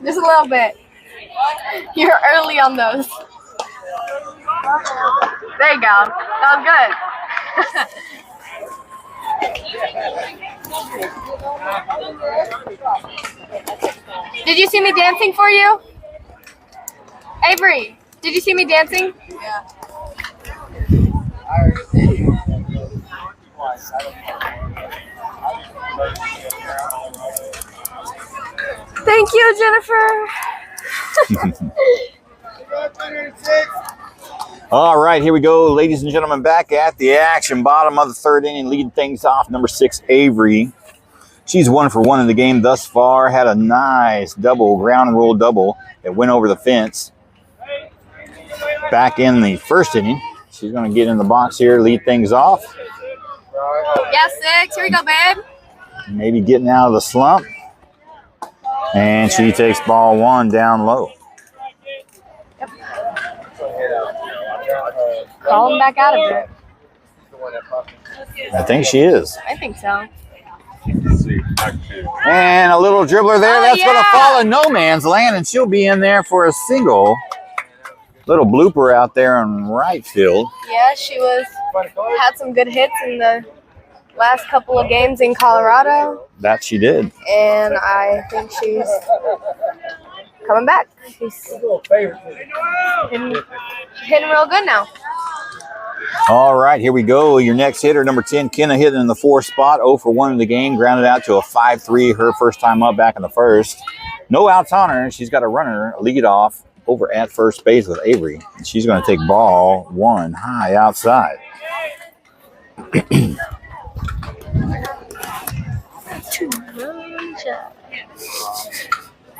Just a little bit. You're early on those. There you go. That was good. Did you see me dancing for you? Avery, did you see me dancing? Yeah. Thank you, Jennifer.
All right, here we go, ladies and gentlemen, back at the action. Bottom of the 3rd inning, leading things off, number 6, Avery. She's 1 for 1 in the game thus far. Had a nice ground rule double that went over the fence. Back in the 1st inning, she's going to get in the box here, lead things off.
Yeah, 6. Here we go, babe.
Maybe getting out of the slump. And she takes ball 1 down low.
Yep. Call him back out of it.
I think she is.
I think so.
And a little dribbler there. That's going to fall in no man's land, and she'll be in there for a single. Little blooper out there in right field.
Yeah, she had some good hits in the last couple of games in Colorado.
That she did.
And I think she's coming back. She's hitting real good now.
All right, here we go. Your next hitter, number 10, Kenna, hitting in the 4 spot. 0 for 1 in the game. Grounded out to a 5-3, her first time up back in the 1st. No outs on her. She's got a runner, lead off over at first base with Avery. And she's going to take ball 1 high outside.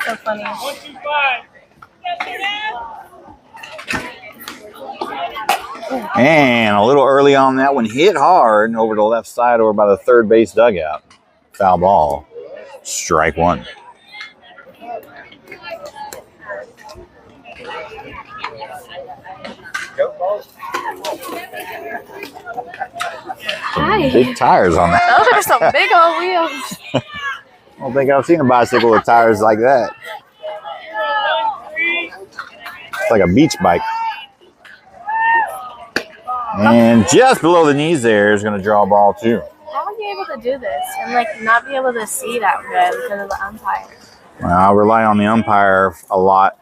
So funny.
And a little early on that one, hit hard over the left side over by the third base dugout. Foul ball. Strike one.
Hi.
Big tires on that.
Oh, there's some big old wheels.
I don't think I've seen a bicycle with tires like that. It's like a beach bike. And just below the knees there is going to draw a ball too.
How are you able to do this and like not be able to see that good because of the umpire?
Well, I rely on the umpire a lot.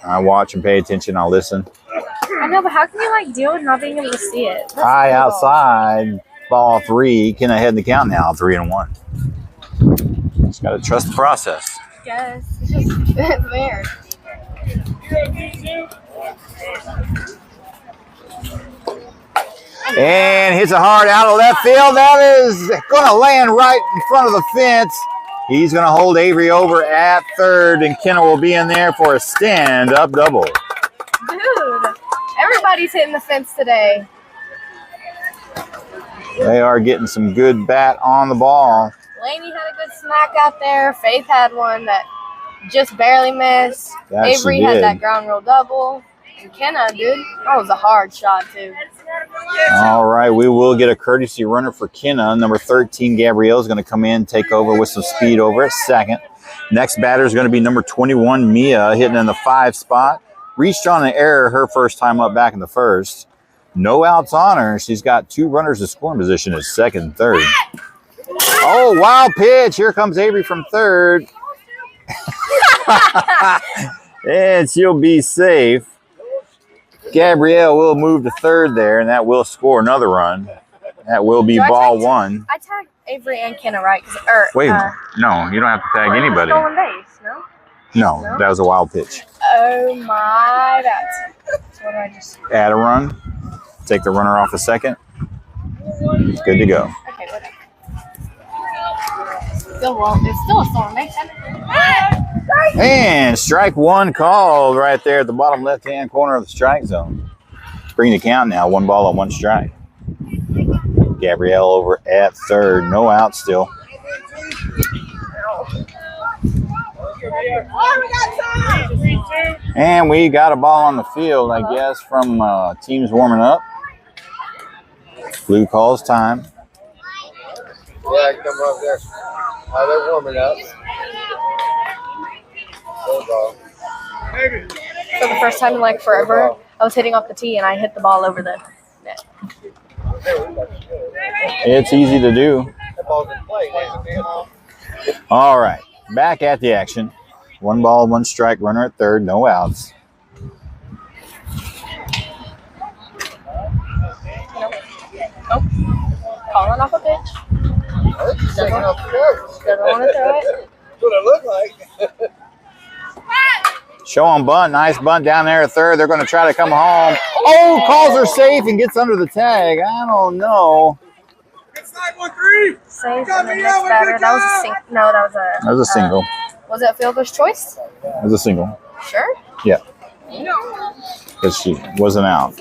I watch and pay attention. I listen.
I know, but how can you like deal with not being able to see it? That's
High
cool.
outside, ball three. Can I head in the count now? 3-1. Just got to trust the process.
Yes, it's just there.
And hits a hard out of left field. That is going to land right in front of the fence. He's going to hold Avery over at third, and Kenna will be in there for a stand-up double.
Dude, everybody's hitting the fence today.
They are getting some good bat on the ball.
Laney had a good smack out there. Faith had one that just barely missed.
That she
Avery had
did.
that ground roll double. And Kenna, dude, that was a hard shot, too.
All right, we will get a courtesy runner for Kenna. Number 13, Gabrielle, is going to come in, take over with some speed over at second. Next batter is going to be number 21, Mia, hitting in the 5 spot. Reached on an error her first time up back in the first. No outs on her. She's got 2 runners in scoring position at second and third. Oh, wild pitch. Here comes Avery from third. And she'll be safe. Gabrielle will move to third there, and that will score another run. That will be ball one.
I tagged Avery and Kenna, right?
Wait, no, you don't have to tag anybody.
Stolen base, no?
No, that was a wild pitch.
Oh my bad. So what do I just...
Add a run. Take the runner off a second. Good to go.
Okay, whatever. It's still a stolen base.
And strike one called right there at the bottom left-hand corner of the strike zone. Bring the count now. 1 ball and 1 strike. Gabrielle over at third. No out still. And we got a ball on the field, I guess, from teams warming up. Blue calls time.
Yeah, come up there. They're warming up.
For the first time in like forever, I was hitting off the tee and I hit the ball over the net.
It's easy to do. All right, back at the action. 1 ball, 1 strike, runner at third, no outs.
Nope. Calling off a pitch. Doesn't want to throw it.
That's what it looked like.
Show on bunt. Nice bunt down there at third. They're going to try to come home. Oh, calls her safe and gets under the tag. I don't know.
Safe and the next batter. That was a single. No, that was a...
That was a single.
Was it a fielder's choice?
That was a single.
Sure.
Yeah. Because she wasn't out.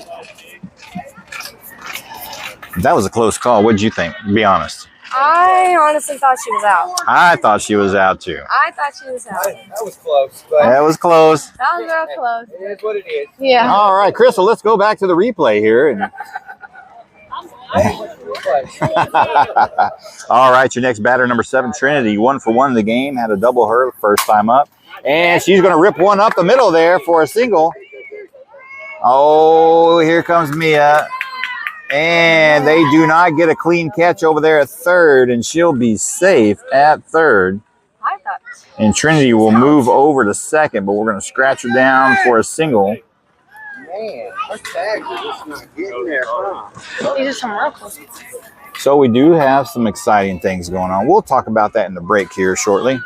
That was a close call. What did you think? Be honest.
I honestly thought she was out.
I thought she was out too.
I thought she was out.
That was close. But
That was close.
That was real close.
it is what it is.
Yeah.
All right, Crystal, let's go back to the replay here. And all right, your next batter, number 7, Trinity, 1 for 1 in the game. Had a double her first time up. And she's going to rip one up the middle there for a single. Oh, here comes Mia. And they do not get a clean catch over there at third, and she'll be safe at third.
I thought.
And Trinity will move over to second, but we're going to scratch her down for a single.
Man, our tags are just not getting there, huh?
These are some real close.
So we do have some exciting things going on. We'll talk about that in the break here shortly.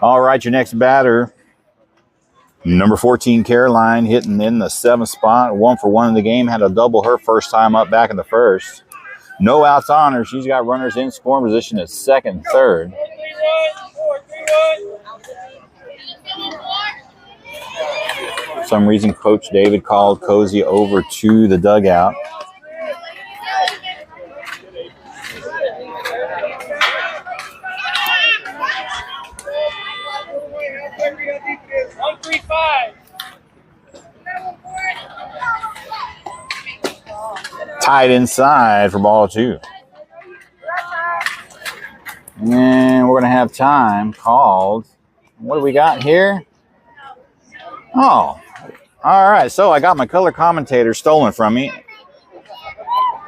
All right, your next batter, number 14, Caroline, hitting in the 7th spot. 1 for 1 in the game. Had a double her first time up back in the first. No outs on her. She's got runners in scoring position at second and third. For some reason, Coach David called Cozy over to the dugout. Tied inside for ball 2. And we're going to have time called. What do we got here? Oh, all right. So I got my color commentator stolen from me.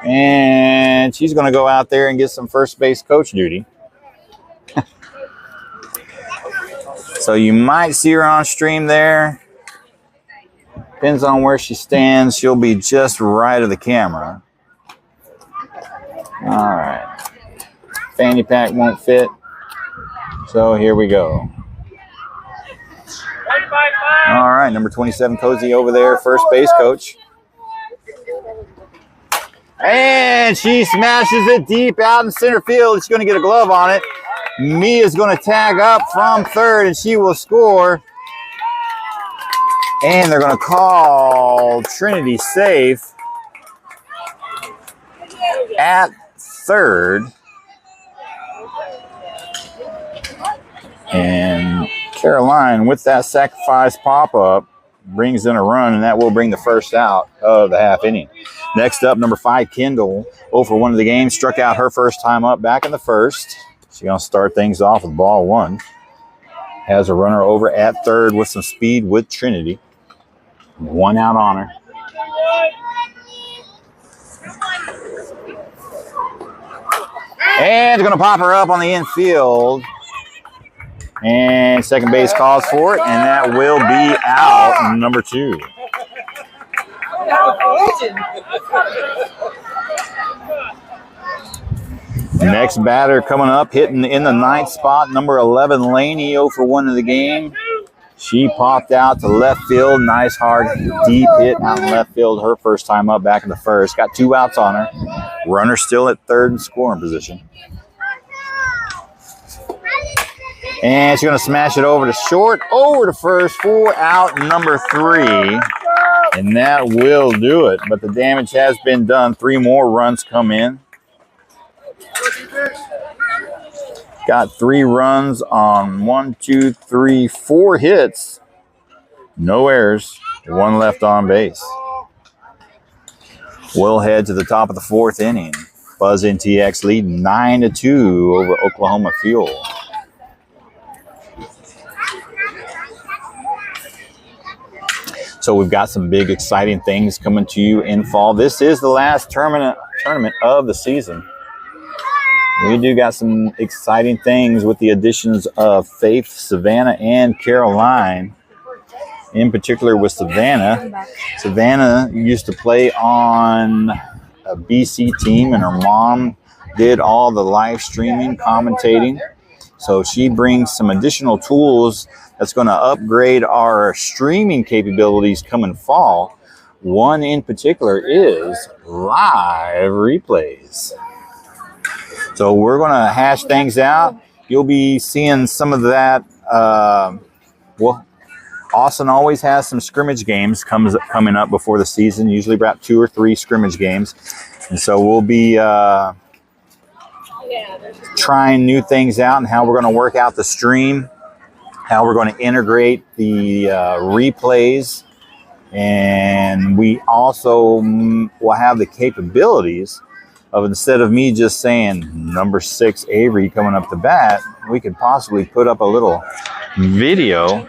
And she's going to go out there and get some first base coach duty. So you might see her on stream there. Depends on where she stands. She'll be just right of the camera. All right. Fanny pack won't fit. So here we go. All right, number 27, Cozy over there, first base coach. And she smashes it deep out in center field. She's going to get a glove on it. Mia's going to tag up from third, and she will score. And they're going to call Trinity safe at third. And Caroline, with that sacrifice pop-up, brings in a run, and that will bring the first out of the half inning. Next up, number 5, Kendall, 0 for 1 of the game, struck out her first time up back in the first. She's going to start things off with ball 1. Has a runner over at third with some speed with Trinity. 1 out on her. And they're going to pop her up on the infield. And second base calls for it, and that will be out, number 2. Next batter coming up, hitting in the 9th spot, number 11, Laney, 0 for 1 of the game. She popped out to left field. Nice, hard, deep hit out in left field. Her first time up back in the first. Got 2 outs on her. Runner still at third in scoring position. And she's going to smash it over to short, over to first, 4 out, number 3. And that will do it. But the damage has been done. 3 more runs come in. Got 3 runs on 4 hits. No errors. 1 left on base. We'll head to the top of the 4th inning. Buzz NTX lead 9-2 over Oklahoma Fuel. So we've got some big, exciting things coming to you in fall. This is the last tournament of the season. We do got some exciting things with the additions of Faith, Savannah, and Caroline. In particular with Savannah. Savannah used to play on a BC team, and her mom did all the live streaming, commentating. So she brings some additional tools that's going to upgrade our streaming capabilities coming fall. One in particular is live replays. So we're going to hash things out. You'll be seeing some of that. Well, Austin always has some scrimmage games coming up before the season, usually about 2 or 3 scrimmage games. And so we'll be trying new things out and how we're going to work out the stream, how we're going to integrate the replays. And we also will have the capabilities of, instead of me just saying number 6 Avery coming up to bat, we could possibly put up a little video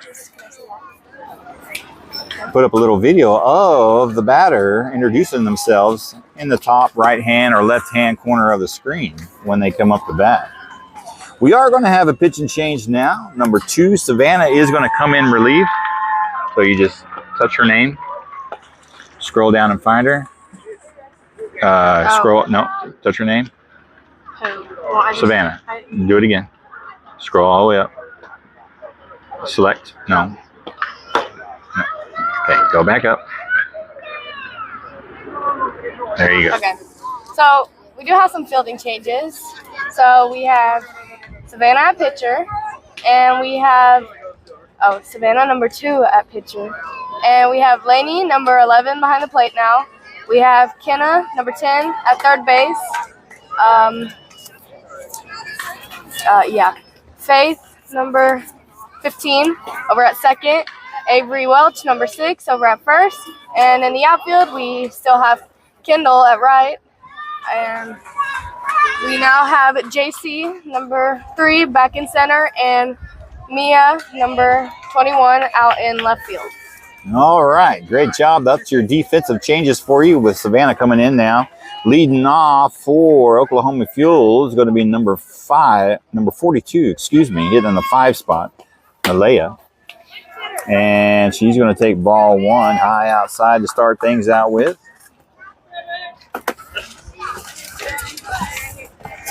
of the batter introducing themselves in the top right-hand or left-hand corner of the screen when they come up to bat. We are going to have a pitch and change now. Number 2, Savannah, is going to come in relief. So you just touch her name, scroll down and find her. Touch her name. Savannah. Do it again. Scroll all the way up. Select. No. Okay, go back up. There you go.
Okay. So we do have some fielding changes. So we have Savannah at pitcher, and we have Savannah number 2 at pitcher, And we have Lainey, number 11, behind the plate now. We have Kenna, number 10, at third base. Faith, number 15, over at second. Avery Welch, number 6, over at first. And in the outfield, we still have Kendall at right. And we now have JC, number 3, back in center. And Mia, number 21, out in left field.
All right, great job. That's your defensive changes for you with Savannah coming in now. Leading off for Oklahoma Fuel is going to be number 42, hitting on the 5 spot, Malaya. And she's going to take ball 1 high outside to start things out with.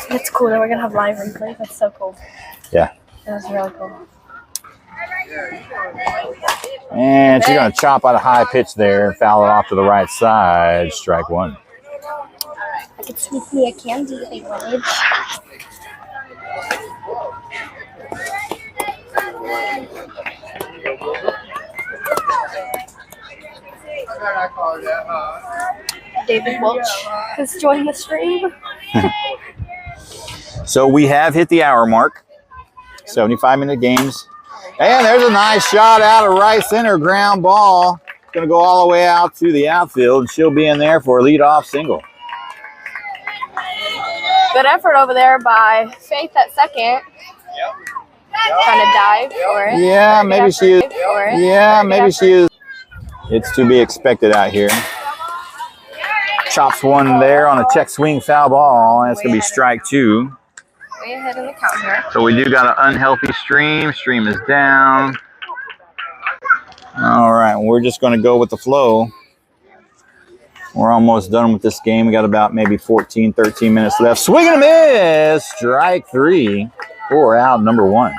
That's cool that we're going to have live replay. That's so cool.
Yeah.
That's really cool.
And she's going to chop out a high pitch there and foul it off to the right side. Strike 1.
I could sneak me a candy if they wanted. David Welch has joined the stream.
So we have hit the hour mark. 75-minute games. And there's a nice shot out of right center, ground ball. Going to go all the way out to the outfield. She'll be in there for a leadoff single.
Good effort over there by Faith at second. Trying to dive for it.
Yeah, maybe she is. Yeah, maybe she is. It's to be expected out here. Chops one there on a check swing foul ball. That's going to be strike 2.
Way ahead in the count here.
So we do got an unhealthy stream. Stream is down. All right, we're just going to go with the flow. We're almost done with this game. We got about maybe 14, 13 minutes left. Swing and a miss. Strike 3 for out number 1.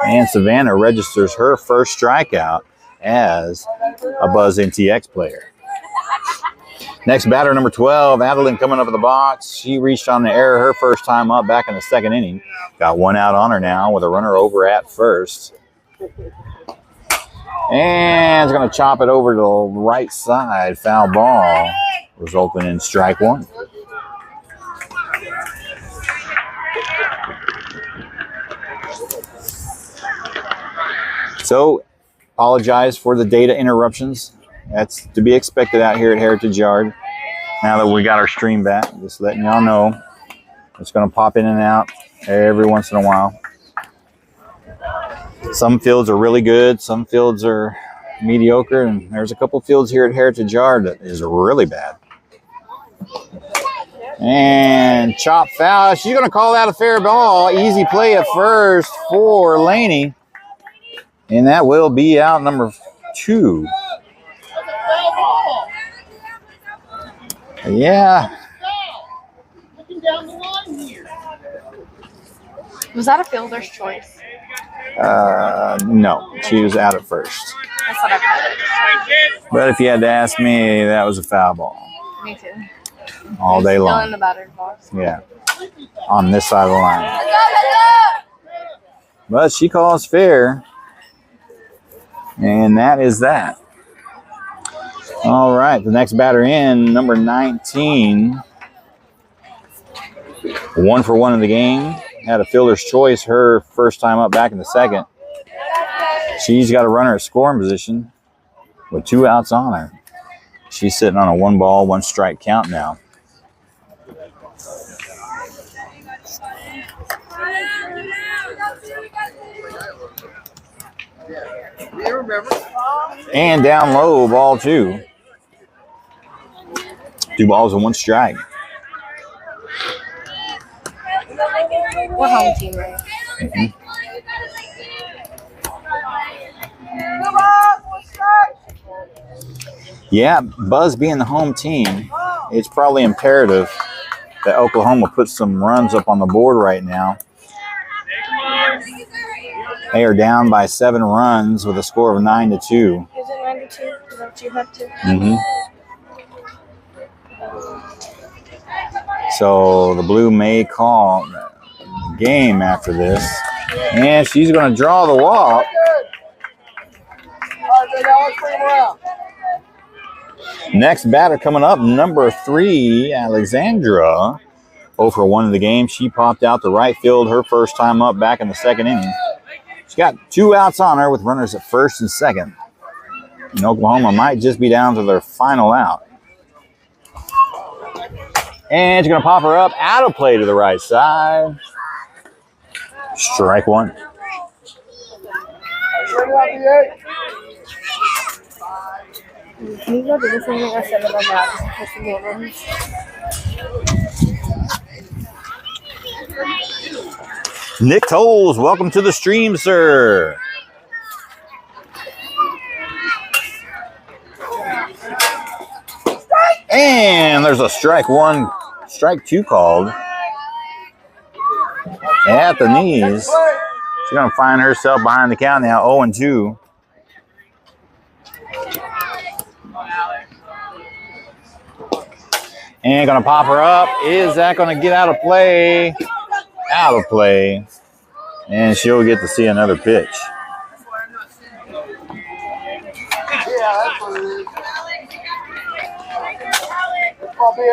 And Savannah registers her first strikeout as a Buzz NTX player. Next batter, number 12, Adeline coming up in the box. She reached on the error her first time up back in the 2nd inning. Got 1 out on her now with a runner over at first. And it's going to chop it over to the right side. Foul ball, resulting in strike 1. So, apologize for the data interruptions. That's to be expected out here at Heritage Yard. Now that we got our stream back, just letting y'all know. It's going to pop in and out every once in a while. Some fields are really good. Some fields are mediocre. And there's a couple fields here at Heritage Yard that is really bad. And chop foul. She's going to call that a fair ball. Easy play at first for Laney. And that will be out number 2. Yeah.
Was that a fielder's choice?
No, she was out at first.
That's what I thought.
But if you had to ask me, that was a foul ball.
Me too.
All day
Still
long.
in the batter's box.
Yeah. On this side of the line. But she calls fair. And that is that. All right, the next batter in, number 19. 1 for 1 in the game. Had a fielder's choice her first time up back in the 2nd. She's got a runner at scoring position with 2 outs on her. She's sitting on a 1-ball, 1-strike count now. And down low, ball 2. 2 balls and 1 strike.
We're home team, right?
Mm-hmm. Yeah, Buzz being the home team, it's probably imperative that Oklahoma puts some runs up on the board right now. They are down by 7 runs with a score of 9-2.
Is it 9-2? Is that what you had to?
Mm-hmm. So the Blue may call the game after this. And she's going to draw the walk. Next batter coming up, number 3, Alexandra. 0 for 1 in the game. She popped out to right field her first time up back in the second inning. She got 2 outs on her with runners at first and second. And Oklahoma might just be down to their final out. And she's going to pop her up out of play to the right side. Strike 1.
Can you go do this thing I said about that?
Nick Tolles, welcome to the stream, sir. And there's a strike 1, strike 2 called at the knees. She's going to find herself behind the count now, 0-2. And going to pop her up. Is that going to get out of play? Out of play. And she'll get to see another pitch.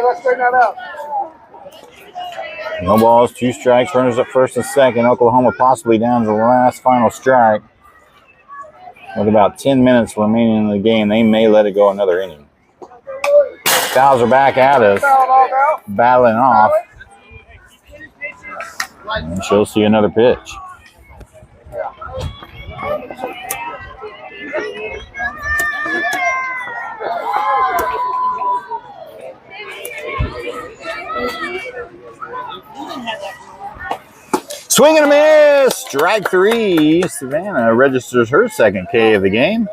Let's straighten that out.
No balls, 2 strikes, runners at first and second. Oklahoma possibly down to the last final strike. With about 10 minutes remaining in the game, they may let it go another inning. Fouls are back at us, battling off. And she'll see another pitch. Swing and a miss. Strike 3. Savannah registers her second K of the game.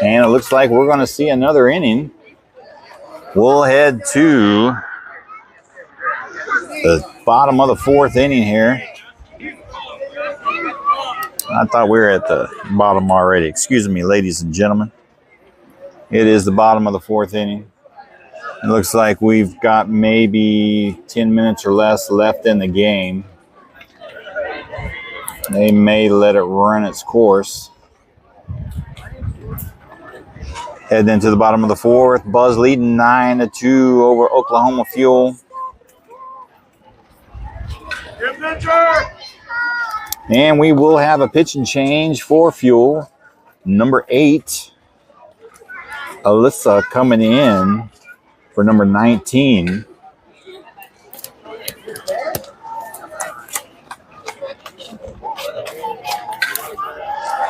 And it looks like we're going to see another inning. We'll head to the bottom of the 4th inning here. I thought we were at the bottom already. Excuse me, ladies and gentlemen. It is the bottom of the 4th inning. It looks like we've got maybe 10 minutes or less left in the game. They may let it run its course. Heading into the bottom of the 4th. Buzz leading 9-2 over Oklahoma Fuel. And we will have a pitch and change for Fuel. Number 8, Alyssa coming in for number 19.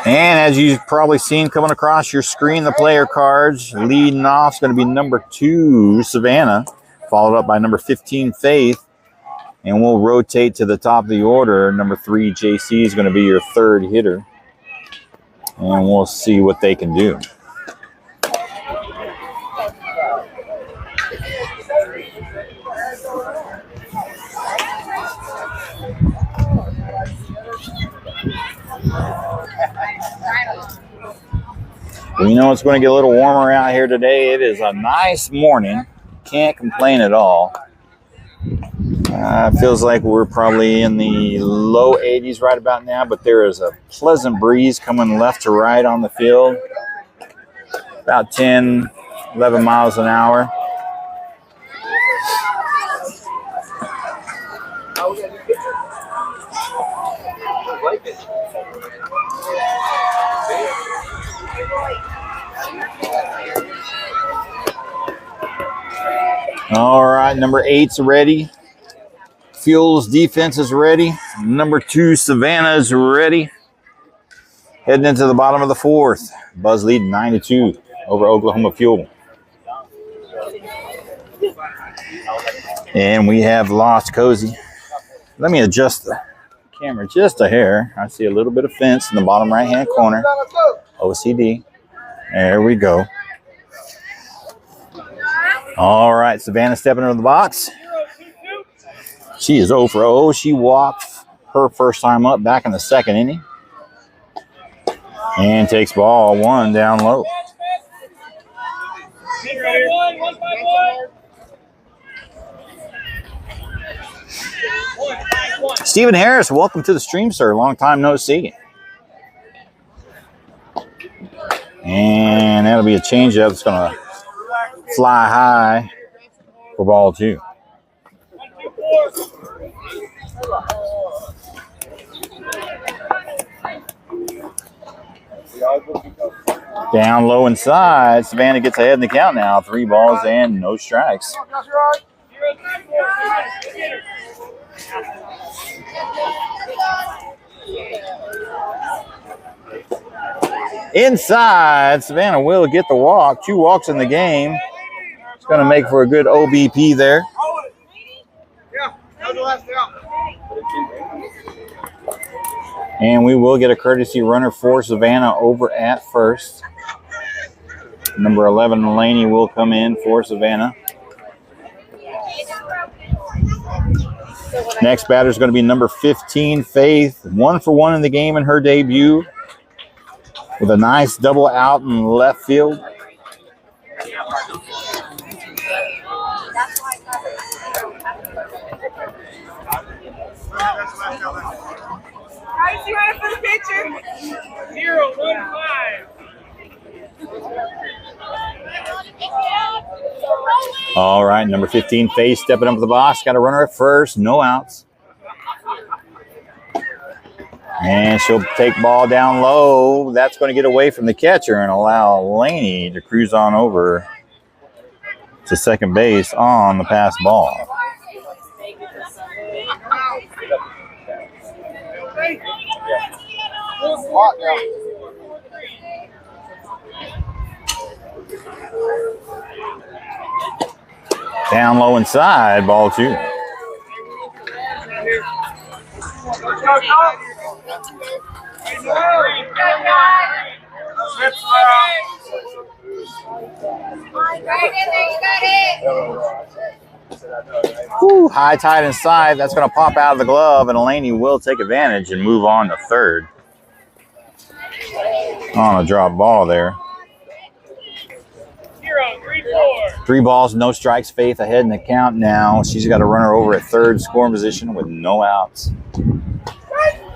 And as you've probably seen coming across your screen, the player cards, leading off is going to be number 2, Savannah, followed up by number 15, Faith. And we'll rotate to the top of the order. Number 3, JC, is going to be your 3rd hitter. And we'll see what they can do. Well, you know, it's going to get a little warmer out here today. It is a nice morning. Can't complain at all. It feels like we're probably in the low 80s right about now, but there is a pleasant breeze coming left to right on the field. About 10, 11 miles an hour. All right, number 8's ready. Fuel's defense is ready. Number 2, Savannah is ready. Heading into the bottom of the 4th. Buzz leading 9-2 over Oklahoma Fuel. And we have lost Cozy. Let me adjust the camera just a hair. I see a little bit of fence in the bottom right-hand corner. OCD. There we go. All right, Savannah stepping into the box. She is 0 for 0. She walked her first time up back in the second inning. And takes ball 1 down low. Stephen Harris, welcome to the stream, sir. Long time no see. And that'll be a changeup. It's going to fly high for ball 2. Down low inside. Savannah gets ahead in the count now. 3 balls and no strikes. Inside, Savannah will get the walk. 2 walks in the game. It's going to make for a good OBP there. And we will get a courtesy runner for Savannah over at first. Number 11, Laney, will come in for Savannah. Next batter is going to be number 15, Faith. 1 for 1 in the game in her debut, with a nice double out in left field.
You ready for the picture? 0-1-5.
All right, number 15, Faith, stepping up to the box. Got a runner at first, no outs. And she'll take ball down low. That's going to get away from the catcher and allow Laney to cruise on over to second base on the pass ball. Down low inside, ball 2. Woo, high tight inside. That's going to pop out of the glove, and Laney will take advantage and move on to third. On a drop ball there.
0-3-4.
3 balls, no strikes. Faith ahead in the count now. She's got a runner over at third, scoring position with no outs.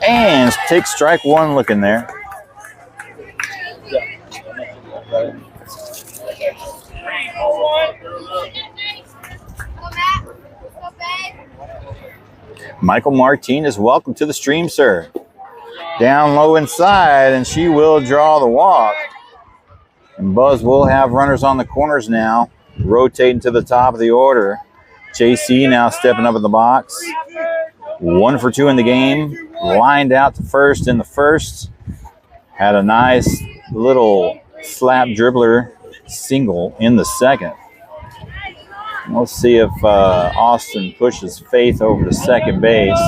And take strike 1 looking there. Michael Martinez, welcome to the stream, sir. Down low inside, and she will draw the walk. And Buzz will have runners on the corners now, rotating to the top of the order. JC now stepping up in the box. 1 for 2 in the game. Lined out to first in the first. Had a nice little slap dribbler single in the second. Let's see if Austin pushes Faith over to second base.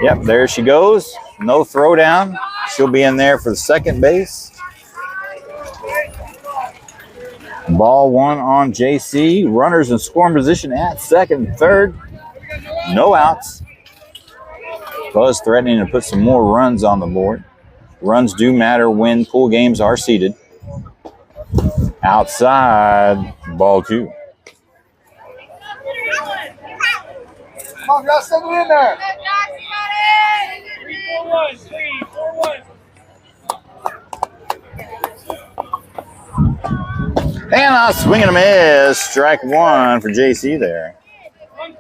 Yep, there she goes. No throwdown. She'll be in there for the second base. Ball 1 on JC. Runners in scoring position at second and third. No outs. Buzz threatening to put some more runs on the board. Runs do matter when pool games are seeded. Outside, ball 2.
Come on, y'all, send it in there.
3-4-1.
And a swing and a miss. Strike 1 for JC there.
1-5-2.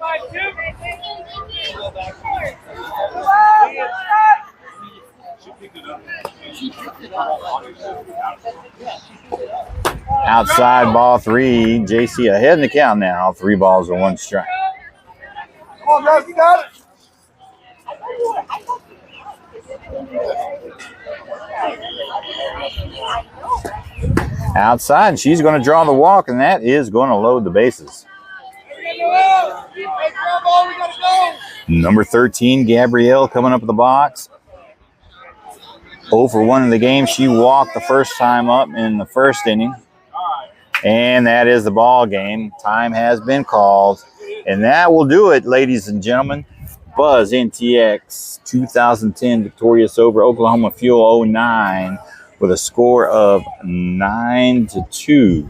Outside, ball 3. JC ahead in the count now. 3 balls and 1 strike.
Come on, guys, you got it.
Outside, and she's going to draw the walk, and that is going to load the bases. Number 13, Gabrielle, coming up the box. 0 for 1 in the game. She walked the first time up in the first inning. And that is the ball game. Time has been called. And that will do it, ladies and gentlemen. Buzz NTX 2010 victorious over Oklahoma Fuel 09 with a score of 9-2.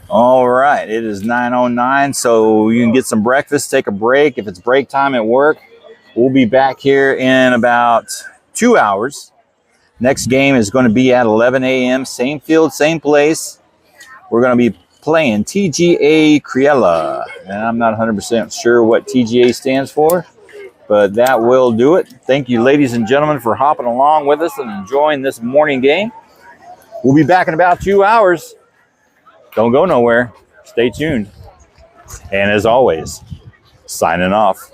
All right, it is 9:09, so you can get some breakfast, take a break. If it's break time at work, we'll be back here in about 2 hours. Next game is going to be at 11 a.m. Same field, same place. We're going to be playing TGA Criella. And I'm not 100% sure what TGA stands for, but that will do it. Thank you, ladies and gentlemen, for hopping along with us and enjoying this morning game. We'll be back in about 2 hours. Don't go nowhere. Stay tuned. And as always, signing off.